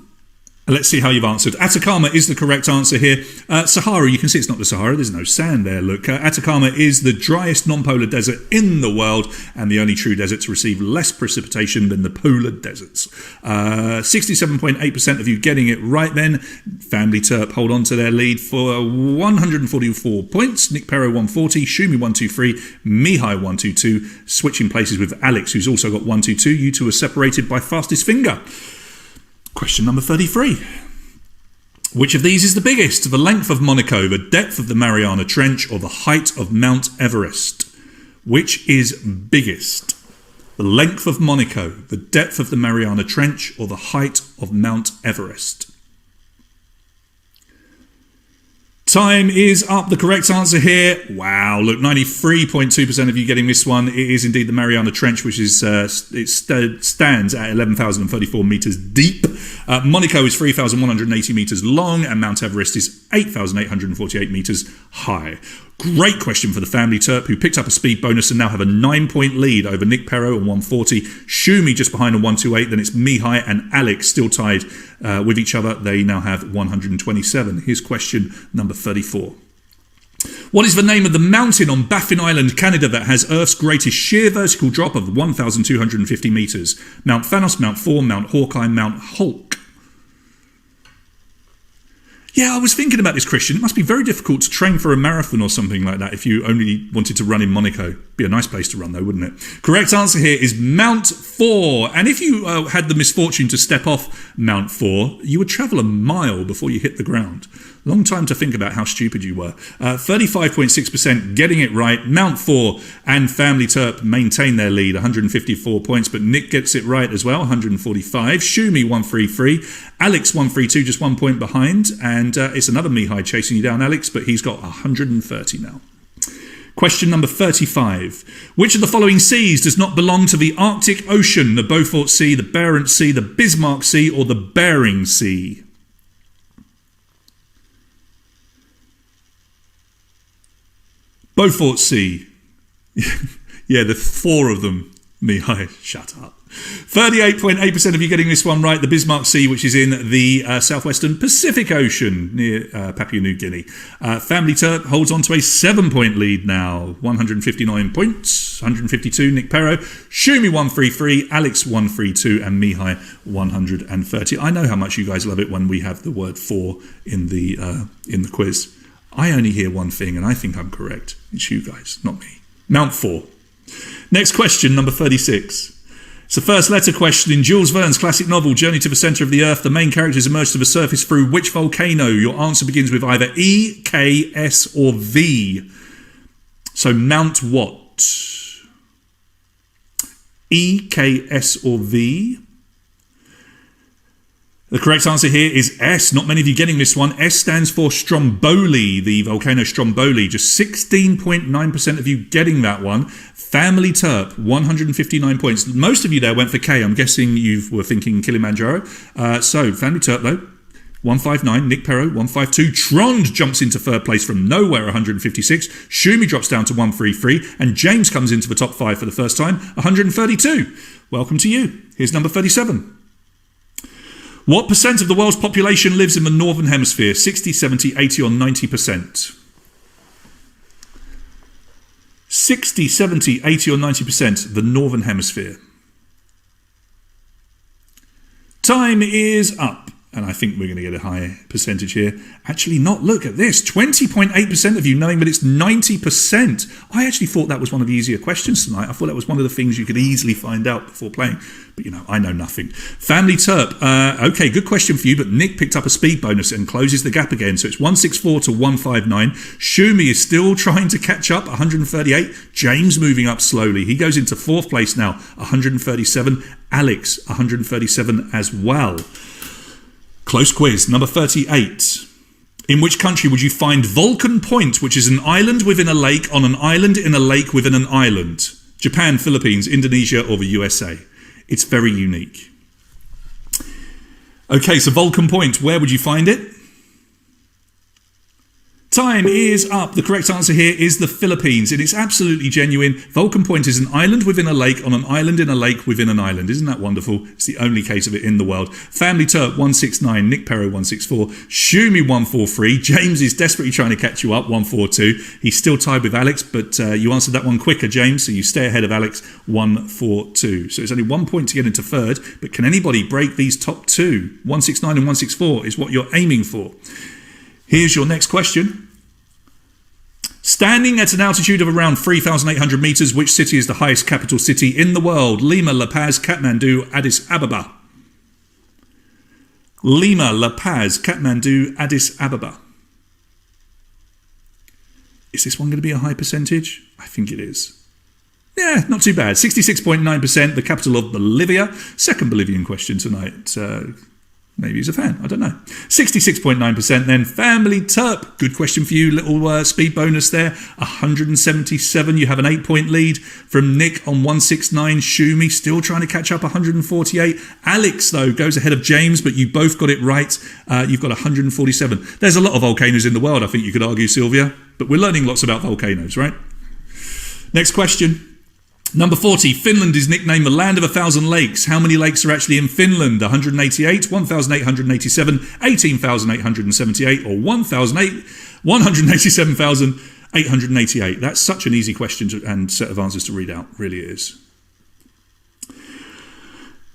Let's see how you've answered. Atacama is the correct answer here. Sahara, you can see it's not the Sahara. There's no sand there. Look, Atacama is the driest non-polar desert in the world and the only true desert to receive less precipitation than the polar deserts. 67.8% of you getting it right then. Family Terp hold on to their lead for 144 points. Nick Perro 140, Shumi 123, Mihai 122, switching places with Alex, who's also got 122. You two are separated by fastest finger. Question number 33. Which of these is the biggest? The length of Monaco, the depth of the Mariana Trench, or the height of Mount Everest? Which is biggest? The length of Monaco, the depth of the Mariana Trench, or the height of Mount Everest? Time is up. The correct answer here. Wow, look, 93.2% of you getting this one. It is indeed the Mariana Trench, which is stands at 11,034 metres deep. Monaco is 3,180 metres long, and Mount Everest is 8,848 metres high. Great question for the Family Terp, who picked up a speed bonus and now have a 9-point lead over Nick Perro on 140. Shumi just behind on 128. Then it's Mihai and Alex still tied with each other. They now have 127. Here's question number 34. What is the name of the mountain on Baffin Island, Canada, that has Earth's greatest sheer vertical drop of 1,250 metres? Mount Thanos, Mount Thor, Mount Hawkeye, Mount Hulk. Yeah, I was thinking about this, Christian. It must be very difficult to train for a marathon or something like that if you only wanted to run in Monaco. Be a nice place to run, though, wouldn't it? Correct answer here is Mount Thor. And if you had the misfortune to step off Mount Thor, you would travel a mile before you hit the ground. Long time to think about how stupid you were. 35.6% getting it right. Mount Thor and Family Terp maintain their lead, 154 points, but Nick gets it right as well, 145. Shumi 133. Alex 132, just 1 point behind. And it's another Mihai chasing you down, Alex, but he's got 130 now. Question number 35. Which of the following seas does not belong to the Arctic Ocean? The Beaufort Sea, the Barents Sea, the Bismarck Sea, or the Bering Sea? Beaufort Sea. Yeah, the four of them. Mihai, shut up. 38.8% of you getting this one right. The Bismarck Sea, which is in the southwestern Pacific Ocean near Papua New Guinea. Family Terp holds on to a 7-point lead now. 159 points. 152, Nick Perro. Shumi 133, Alex 132, and Mihai 130. I know how much you guys love it when we have the word for in the quiz. I only hear one thing, and I think I'm correct. It's you guys, not me. Mount 4. Next question, number 36. It's the first letter question in Jules Verne's classic novel, Journey to the Centre of the Earth. The main characters emerge to the surface through which volcano? Your answer begins with either E, K, S, or V. So Mount what? E, K, S, or V? The correct answer here is S. Not many of you getting this one. S stands for Stromboli, the volcano Stromboli. Just 16.9% of you getting that one. Family Terp, 159 points. Most of you there went for K. I'm guessing you were thinking Kilimanjaro. So Family Terp, though, 159. Nick Perro, 152. Trond jumps into third place from nowhere, 156. Shumi drops down to 133. And James comes into the top 5 for the first time, 132. Welcome to you. Here's number 37. What percent of the world's population lives in the Northern Hemisphere? 60, 70, 80 or 90%? 60, 70, 80 or 90%, the Northern Hemisphere. Time is up. And I think we're going to get a high percentage here. Actually not. Look at this. 20.8% of you knowing that it's 90%. I actually thought that was one of the easier questions tonight. I thought that was one of the things you could easily find out before playing. But, I know nothing. Family Terp. Okay, good question for you, but Nick picked up a speed bonus and closes the gap again. So it's 164 to 159. Shumi is still trying to catch up, 138. James moving up slowly. He goes into 4th place now, 137. Alex, 137 as well. Close quiz, number 38. In which country would you find Vulcan Point, which is an island within a lake on an island in a lake within an island? Japan, Philippines, Indonesia, or the USA? It's very unique. Okay, so Vulcan Point, where would you find it? Time is up. The correct answer here is the Philippines. It is absolutely genuine. Vulcan Point is an island within a lake on an island in a lake within an island. Isn't that wonderful? It's the only case of it in the world. Family Turp 169, Nick Perro 164, Shumi 143. James is desperately trying to catch you up 142. He's still tied with Alex, but you answered that one quicker, James, so you stay ahead of Alex 142. So it's only 1 point to get into third, but can anybody break these top two? 169 and 164 is what you're aiming for. Here's your next question. Standing at an altitude of around 3,800 meters, which city is the highest capital city in the world? Lima, La Paz, Kathmandu, Addis Ababa. Lima, La Paz, Kathmandu, Addis Ababa. Is this one going to be a high percentage? I think it is. Yeah, not too bad. 66.9%, the capital of Bolivia. Second Bolivian question tonight. Maybe he's a fan, I don't know. 66.9% then. Family Turp, good question for you. Little speed bonus there. 177, you have an 8-point lead from Nick on 169. Shumi still trying to catch up, 148. Alex, though, goes ahead of James, but you both got it right. You've got 147. There's a lot of volcanoes in the world, I think you could argue, Sylvia. But we're learning lots about volcanoes, right? Next question. Number 40, Finland is nicknamed the land of 1,000 lakes. How many lakes are actually in Finland? 188, 1,887, 18,878, or 187,888? That's such an easy question and set of answers to read out. Really is.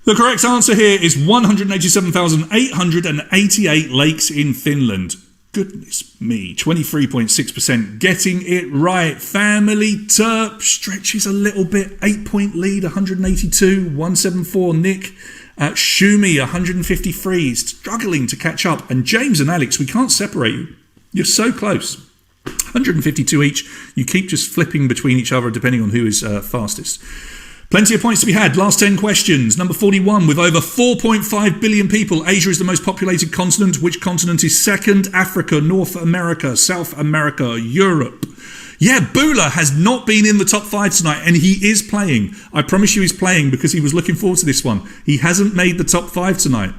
The correct answer here is 187,888 lakes in Finland. Goodness me, 23.6% getting it right. Family Turp stretches a little bit. 8-point lead, 182, 174. Nick Shumi, 153, struggling to catch up. And James and Alex, we can't separate you. You're so close. 152 each. You keep just flipping between each other depending on who is fastest. Plenty of points to be had. Last 10 questions. Number 41, with over 4.5 billion people, Asia is the most populated continent. Which continent is second? Africa, North America, South America, Europe. Yeah, Bula has not been in the top 5 tonight, and he is playing. I promise you he's playing because he was looking forward to this one. He hasn't made the top 5 tonight.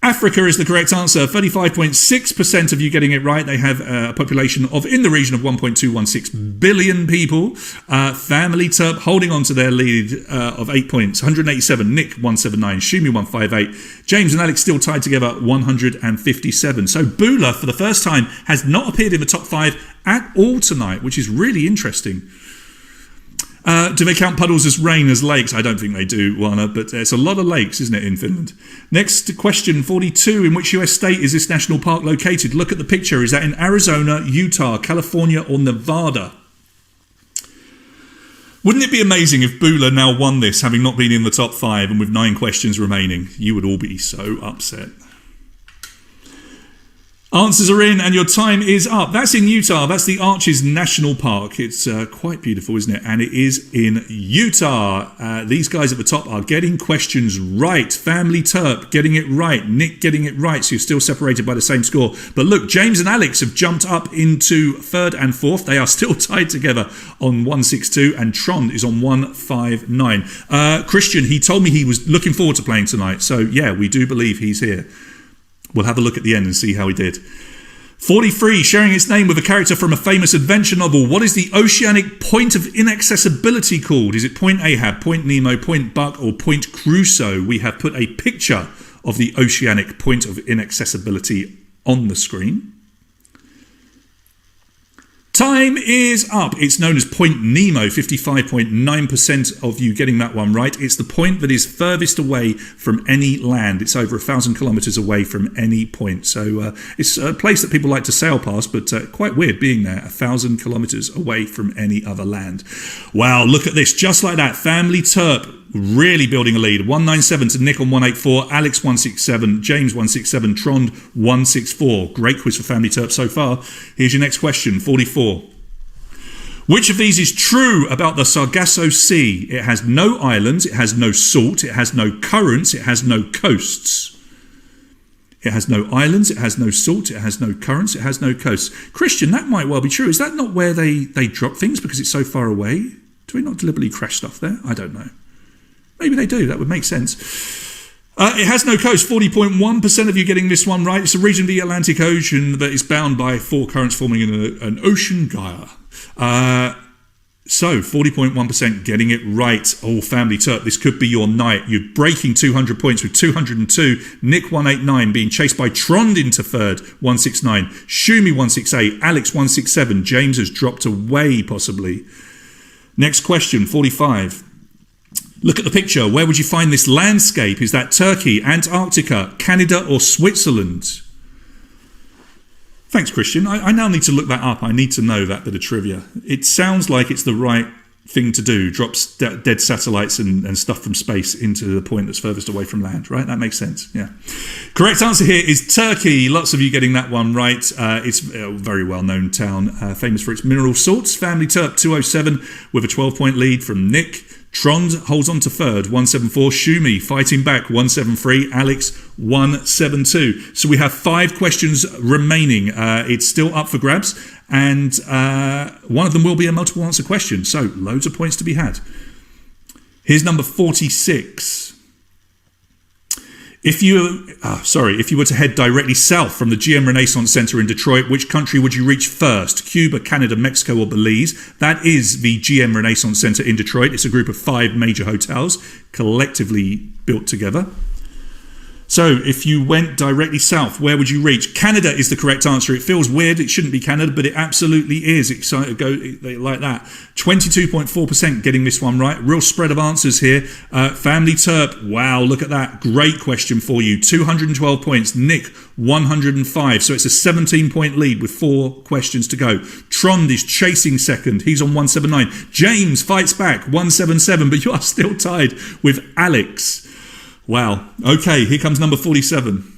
Africa is the correct answer. 35.6% of you getting it right. They have a population of in the region of 1.216 billion people. Family Turp holding on to their lead of 8 points. 187. Nick 179. Shumi 158. James and Alex still tied together 157. So Bula, for the first time, has not appeared in the top 5 at all tonight, which is really interesting. Do they count puddles as rain as lakes? I don't think they do, Wana, but it's a lot of lakes, isn't it, in Finland? Next question, 42. In which US state is this national park located? Look at the picture. Is that in Arizona, Utah, California, or Nevada? Wouldn't it be amazing if Bula now won this, having not been in the top 5 and with 9 questions remaining? You would all be so upset. Answers are in and your time is up. That's in Utah. That's the Arches National Park. It's quite beautiful, isn't it? And it is in Utah. These guys at the top are getting questions right. Family Turp getting it right. Nick getting it right. So you're still separated by the same score. But look, James and Alex have jumped up into 3rd and 4th. They are still tied together on 162 and Tron is on 159. Christian, he told me he was looking forward to playing tonight. So yeah, we do believe he's here. We'll have a look at the end and see how he did. 43, sharing its name with a character from a famous adventure novel. What is the oceanic point of inaccessibility called? Is it Point Ahab, Point Nemo, Point Buck, or Point Crusoe? We have put a picture of the oceanic point of inaccessibility on the screen. Time is up. It's known as Point Nemo, 55.9% of you getting that one right. It's the point that is furthest away from any land. It's over 1,000 kilometres away from any point. So it's a place that people like to sail past, but quite weird being there, 1,000 kilometres away from any other land. Wow, look at this. Just like that, Family Turp really building a lead. 197 to Nick on 184, Alex 167, James 167, Trond 164. Great quiz for Family Turp so far. Here's your next question, 44. Which of these is true about the Sargasso Sea? It has no islands, it has no salt, it has no currents, it has no coasts. It has no islands, it has no salt, it has no currents, it has no coasts. Christian, that might well be true. Is that not where they drop things because it's so far away? Do we not deliberately crash stuff there? I don't know. Maybe they do. That would make sense. It has no coast. 40.1% of you getting this one right. It's a region of the Atlantic Ocean that is bound by four currents forming an ocean gyre. So 40.1% getting it right. Oh, Family Turp, this could be your night. You're breaking 200 points with 202. Nick 189 being chased by Trond into third, 169. Shumi 168. Alex 167. James has dropped away possibly. Next question, 45. Look at the picture. Where would you find this landscape? Is that Turkey, Antarctica, Canada or Switzerland? Thanks, Christian. I now need to look that up. I need to know that bit of trivia. It sounds like it's the right thing to do. Drops dead satellites and stuff from space into the point that's furthest away from land, right? That makes sense, yeah. Correct answer here is Turkey. Lots of you getting that one right. It's a very well-known town, famous for its mineral salts. Family Turp 207 with a 12-point lead from Nick. Trond holds on to third, 174. Shumi fighting back, 173. Alex, 172. So we have 5 questions remaining. It's still up for grabs, and one of them will be a multiple answer question. So loads of points to be had. Here's number 46. If you were to head directly south from the GM Renaissance Center in Detroit, which country would you reach first? Cuba, Canada, Mexico, or Belize? That is the GM Renaissance Center in Detroit. It's a group of 5 major hotels collectively built together. So if you went directly south, where would you reach? Canada is the correct answer. It feels weird. It shouldn't be Canada, but it absolutely is. Excited go like that. 22.4% getting this one right. Real spread of answers here. Family Turp. Wow, look at that. Great question for you. 212 points. Nick, 105. So it's a 17-point lead with 4 questions to go. Trond is chasing second. He's on 179. James fights back, 177, but you are still tied with Alex. Wow. Okay, here comes number 47.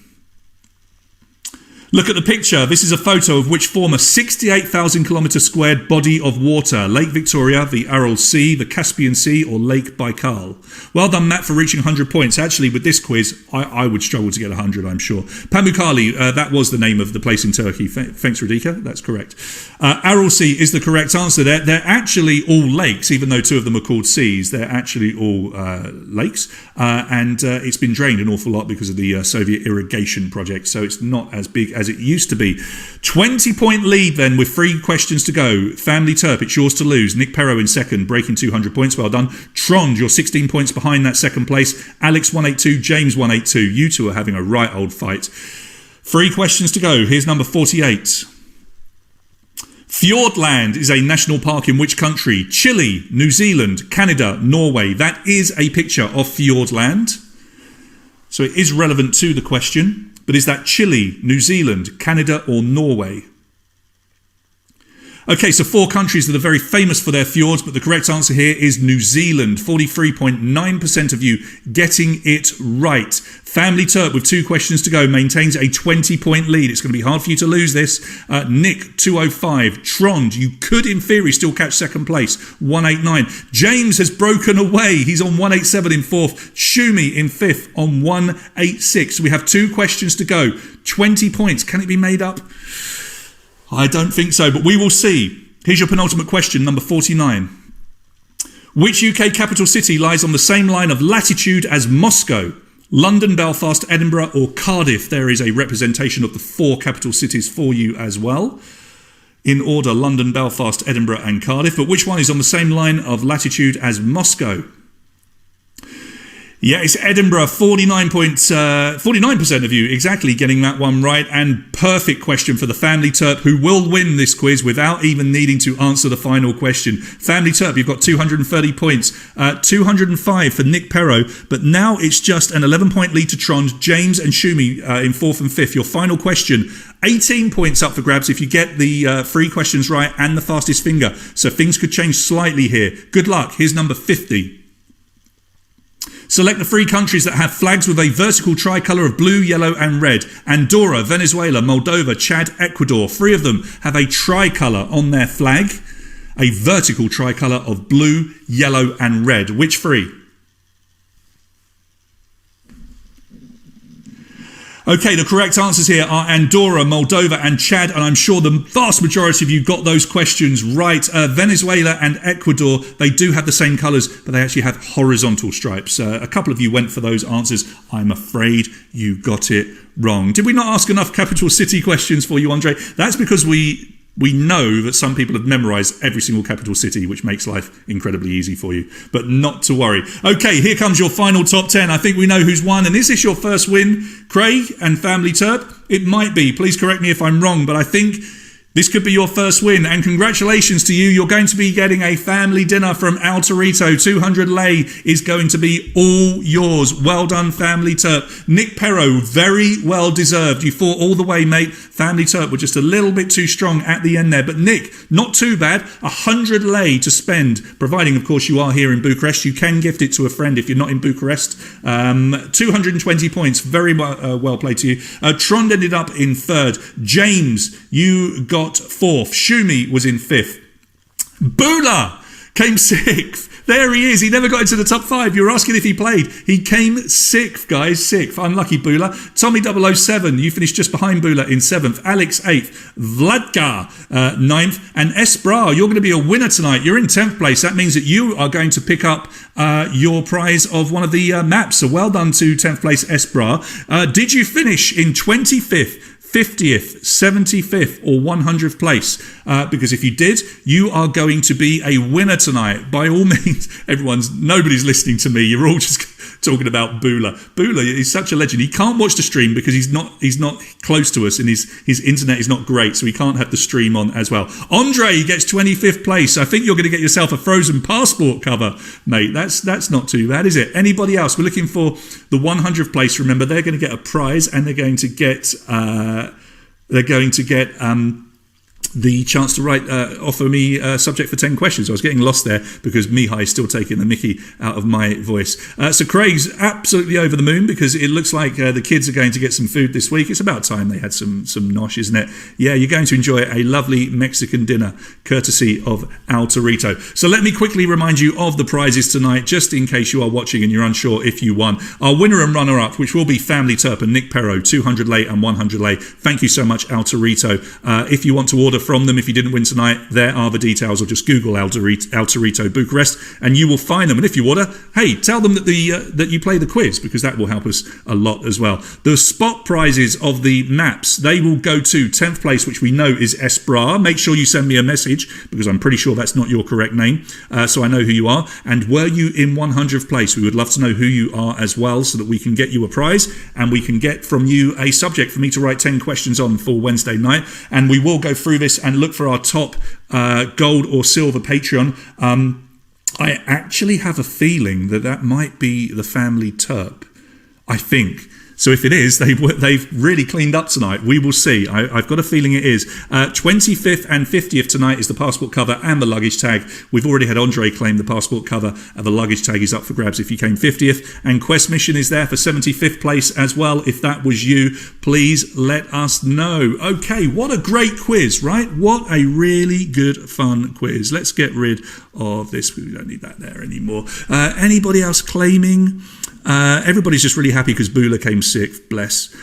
Look at the picture. This is a photo of which former 68,000 kilometre squared body of water. Lake Victoria, the Aral Sea, the Caspian Sea, or Lake Baikal. Well done, Matt, for reaching 100 points. Actually, with this quiz, I would struggle to get 100, I'm sure. Pamukkale, that was the name of the place in Turkey. Thanks, Radhika. That's correct. Aral Sea is the correct answer. They're actually all lakes, even though 2 of them are called seas. They're actually all lakes. And it's been drained an awful lot because of the Soviet irrigation project. So it's not as big as it used to be. 20-point lead then with 3 questions to go. Family Turp, it's yours to lose. Nick Perro in second, breaking 200 points. Well done. Trond, you're 16 points behind that second place. Alex 182, James 182. You two are having a right old fight. 3 questions to go. Here's number 48. Fiordland is a national park in which country? Chile, New Zealand, Canada, Norway. That is a picture of Fiordland. So it is relevant to the question. But is that Chile, New Zealand, Canada, or Norway? Okay, so 4 countries that are very famous for their fjords, but the correct answer here is New Zealand. 43.9% of you getting it right. Family Turp with 2 questions to go maintains a 20-point lead. It's going to be hard for you to lose this. Nick, 205. Trond, you could in theory still catch second place, 189. James has broken away. He's on 187 in 4th. Shumi in 5th on 186. So we have 2 questions to go. 20 points. Can it be made up? I don't think so, but we will see. Here's your penultimate question, number 49. Which UK capital city lies on the same line of latitude as Moscow? London, Belfast, Edinburgh, or Cardiff? There is a representation of the 4 capital cities for you as well. In order, London, Belfast, Edinburgh, and Cardiff. But which one is on the same line of latitude as Moscow? Yeah, it's Edinburgh. 49% of you exactly getting that one right, and perfect question for the Family Turp, who will win this quiz without even needing to answer the final question. Family Turp, you've got 230 points, 205 for Nick Perro, but now it's just an 11-point lead to Trond, James and Shumi in 4th and 5th. Your final question, 18 points up for grabs if you get the 3 questions right and the fastest finger. So things could change slightly here. Good luck. Here's number 50. Select the 3 countries that have flags with a vertical tricolour of blue, yellow and red. Andorra, Venezuela, Moldova, Chad, Ecuador. 3 of them have a tricolour on their flag. A vertical tricolour of blue, yellow and red. Which 3? Okay, the correct answers here are Andorra, Moldova and Chad, and I'm sure the vast majority of you got those questions right. Venezuela and Ecuador, they do have the same colours, but they actually have horizontal stripes. A couple of you went for those answers. I'm afraid you got it wrong. Did we not ask enough capital city questions for you, Andre? That's because we know that some people have memorised every single capital city, which makes life incredibly easy for you. But not to worry. Okay, here comes your final top 10. I think we know who's won. And is this your first win, Craig and Family Terp? It might be. Please correct me if I'm wrong, but I think this could be your first win, and congratulations to you. You're going to be getting a family dinner from Altarito. 200 lei is going to be all yours. Well done, Family Terp. Nick Perro, very well deserved. You fought all the way, mate. Family Terp were just a little bit too strong at the end there. But Nick, not too bad. 100 lei to spend, providing, of course, you are here in Bucharest. You can gift it to a friend if you're not in Bucharest. 220 points. Very well played to you. Trond ended up in third. James, you got fourth. Shumi was in fifth. Bula came sixth. There he is. He never got into the top five. You were asking if he played. He came sixth, guys. Sixth. Unlucky, Bula. Tommy 007, you finished just behind Bula in seventh. Alex, eighth. Vladka, ninth. And Esbra, you're going to be a winner tonight. You're in 10th place. That means that you are going to pick up your prize of one of the maps. So well done to 10th place, Esbra. Did you finish in 25th? 50th, 75th or 100th place, because if you did, you are going to be a winner tonight. By all means, nobody's listening to me. You're all just talking about Bula. Bula is such a legend. He can't watch the stream because he's not close to us, and his internet is not great, so he can't have the stream on as well. Andre gets 25th place. I think you're going to get yourself a Frozen passport cover, mate. That's not too bad, is it? Anybody else? We're looking for the 100th place. Remember, they're going to get a prize, and they're going to get the chance to offer me a subject for 10 questions. I was getting lost there because Mihai is still taking the mickey out of my voice. So Craig's absolutely over the moon because it looks like the kids are going to get some food this week. It's about time they had some nosh, isn't it? Yeah, you're going to enjoy a lovely Mexican dinner courtesy of Altarito. So let me quickly remind you of the prizes tonight, just in case you are watching and you're unsure if you won. Our winner and runner-up, which will be Family Terp and Nick Perro, 200 lei and 100 lei. Thank you so much, Altarito. If you want to order from them, if you didn't win tonight, there are the details, or just Google Altarito Bucharest and you will find them. And if you order, hey, tell them that that you play the quiz, because that will help us a lot as well. The spot prizes of the maps, they will go to 10th place, which we know is Esbra. Make sure you send me a message, because I'm pretty sure that's not your correct name, so I know who you are. And were you in 100th place? We would love to know who you are as well, so that we can get you a prize and we can get from you a subject for me to write 10 questions on for Wednesday night. And we will go through this and look for our top gold or silver Patreon. I actually have a feeling that might be the Family Terp. I think. So if it is, they've really cleaned up tonight. We will see. I've got a feeling it is. 25th and 50th tonight is the passport cover and the luggage tag. We've already had Andre claim the passport cover, and the luggage tag is up for grabs if you came 50th. And Quest Mission is there for 75th place as well. If that was you, please let us know. Okay, what a great quiz, right? What a really good, fun quiz. Let's get rid of this. We don't need that there anymore. Anybody else claiming? Everybody's just really happy because Bula came sixth, bless.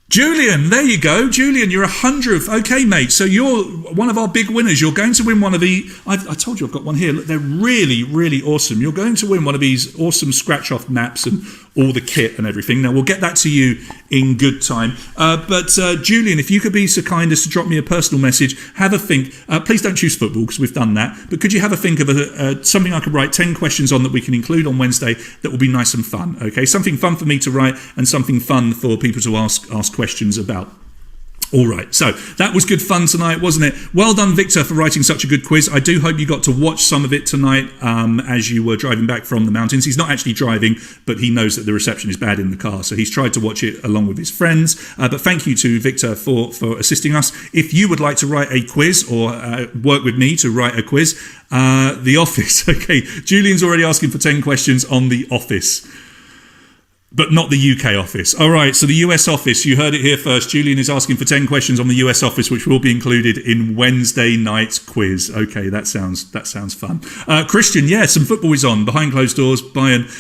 Julian, there you go. Julian, you're 100th. Okay, mate, so you're one of our big winners. You're going to win one of the... I told you I've got one here. Look, they're really, really awesome. You're going to win one of these awesome scratch-off maps and all the kit and everything. Now, we'll get that to you in good time. But Julian, if you could be so kind as to drop me a personal message, have a think. Please don't choose football, because we've done that. But could you have a think of something I could write 10 questions on that we can include on Wednesday that will be nice and fun, okay? Something fun for me to write and something fun for people to ask questions about. All right, so that was good fun tonight, wasn't it? Well done, Victor, for writing such a good quiz. I do hope you got to watch some of it tonight as you were driving back from the mountains. He's not actually driving, but he knows that the reception is bad in the car, so he's tried to watch it along with his friends. But thank you to Victor for assisting us. If you would like to write a quiz or work with me to write a quiz, The Office. Okay, Julian's already asking for 10 questions on The Office. But not the UK office. All right, so the US office, you heard it here first. Julian is asking for 10 questions on the US office, which will be included in Wednesday night's quiz. Okay, that sounds fun. Christian, yeah, some football is on behind closed doors. Bayern.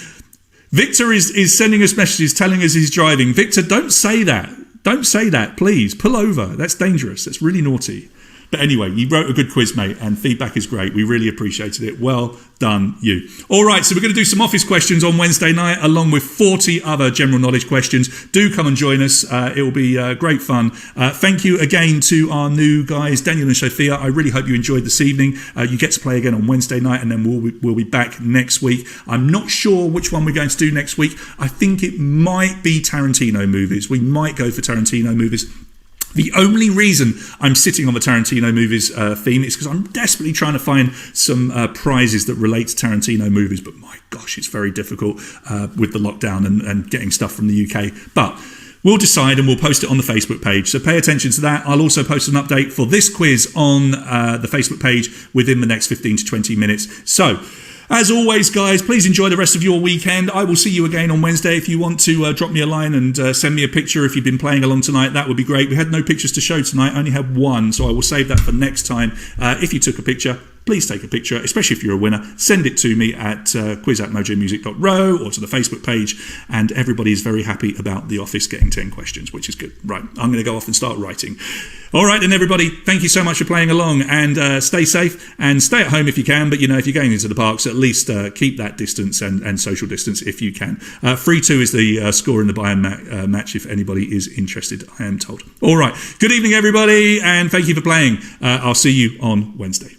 Victor is sending us messages telling us he's driving. Victor, don't say that. Don't say that, please. Pull over. That's dangerous. That's really naughty. But anyway, you wrote a good quiz, mate, and feedback is great. We really appreciated it. Well done, you. All right, so we're going to do some office questions on Wednesday night, along with 40 other general knowledge questions. Do come and join us. It will be great fun. Thank you again to our new guys, Daniel and Sophia. I really hope you enjoyed this evening. You get to play again on Wednesday night, and then we'll be back next week. I'm not sure which one we're going to do next week. I think it might be Tarantino movies. We might go for Tarantino movies. The only reason I'm sitting on the Tarantino movies theme is because I'm desperately trying to find some prizes that relate to Tarantino movies. But my gosh, it's very difficult with the lockdown and getting stuff from the UK. But we'll decide and we'll post it on the Facebook page. So pay attention to that. I'll also post an update for this quiz on the Facebook page within the next 15 to 20 minutes. So, as always, guys, please enjoy the rest of your weekend. I will see you again on Wednesday. If you want to drop me a line and send me a picture if you've been playing along tonight, that would be great. We had no pictures to show tonight. I only had one, so I will save that for next time. If you took a picture, please take a picture, especially if you're a winner. Send it to me at quiz@mojomusic.ro or to the Facebook page. And everybody is very happy about The Office getting 10 questions, which is good. Right, I'm going to go off and start writing. All right, then, everybody, thank you so much for playing along, and stay safe and stay at home if you can. But, if you're going into the parks, at least keep that distance and social distance if you can. 3-2 is the score in the Bayern match, if anybody is interested, I am told. All right, good evening, everybody, and thank you for playing. I'll see you on Wednesday.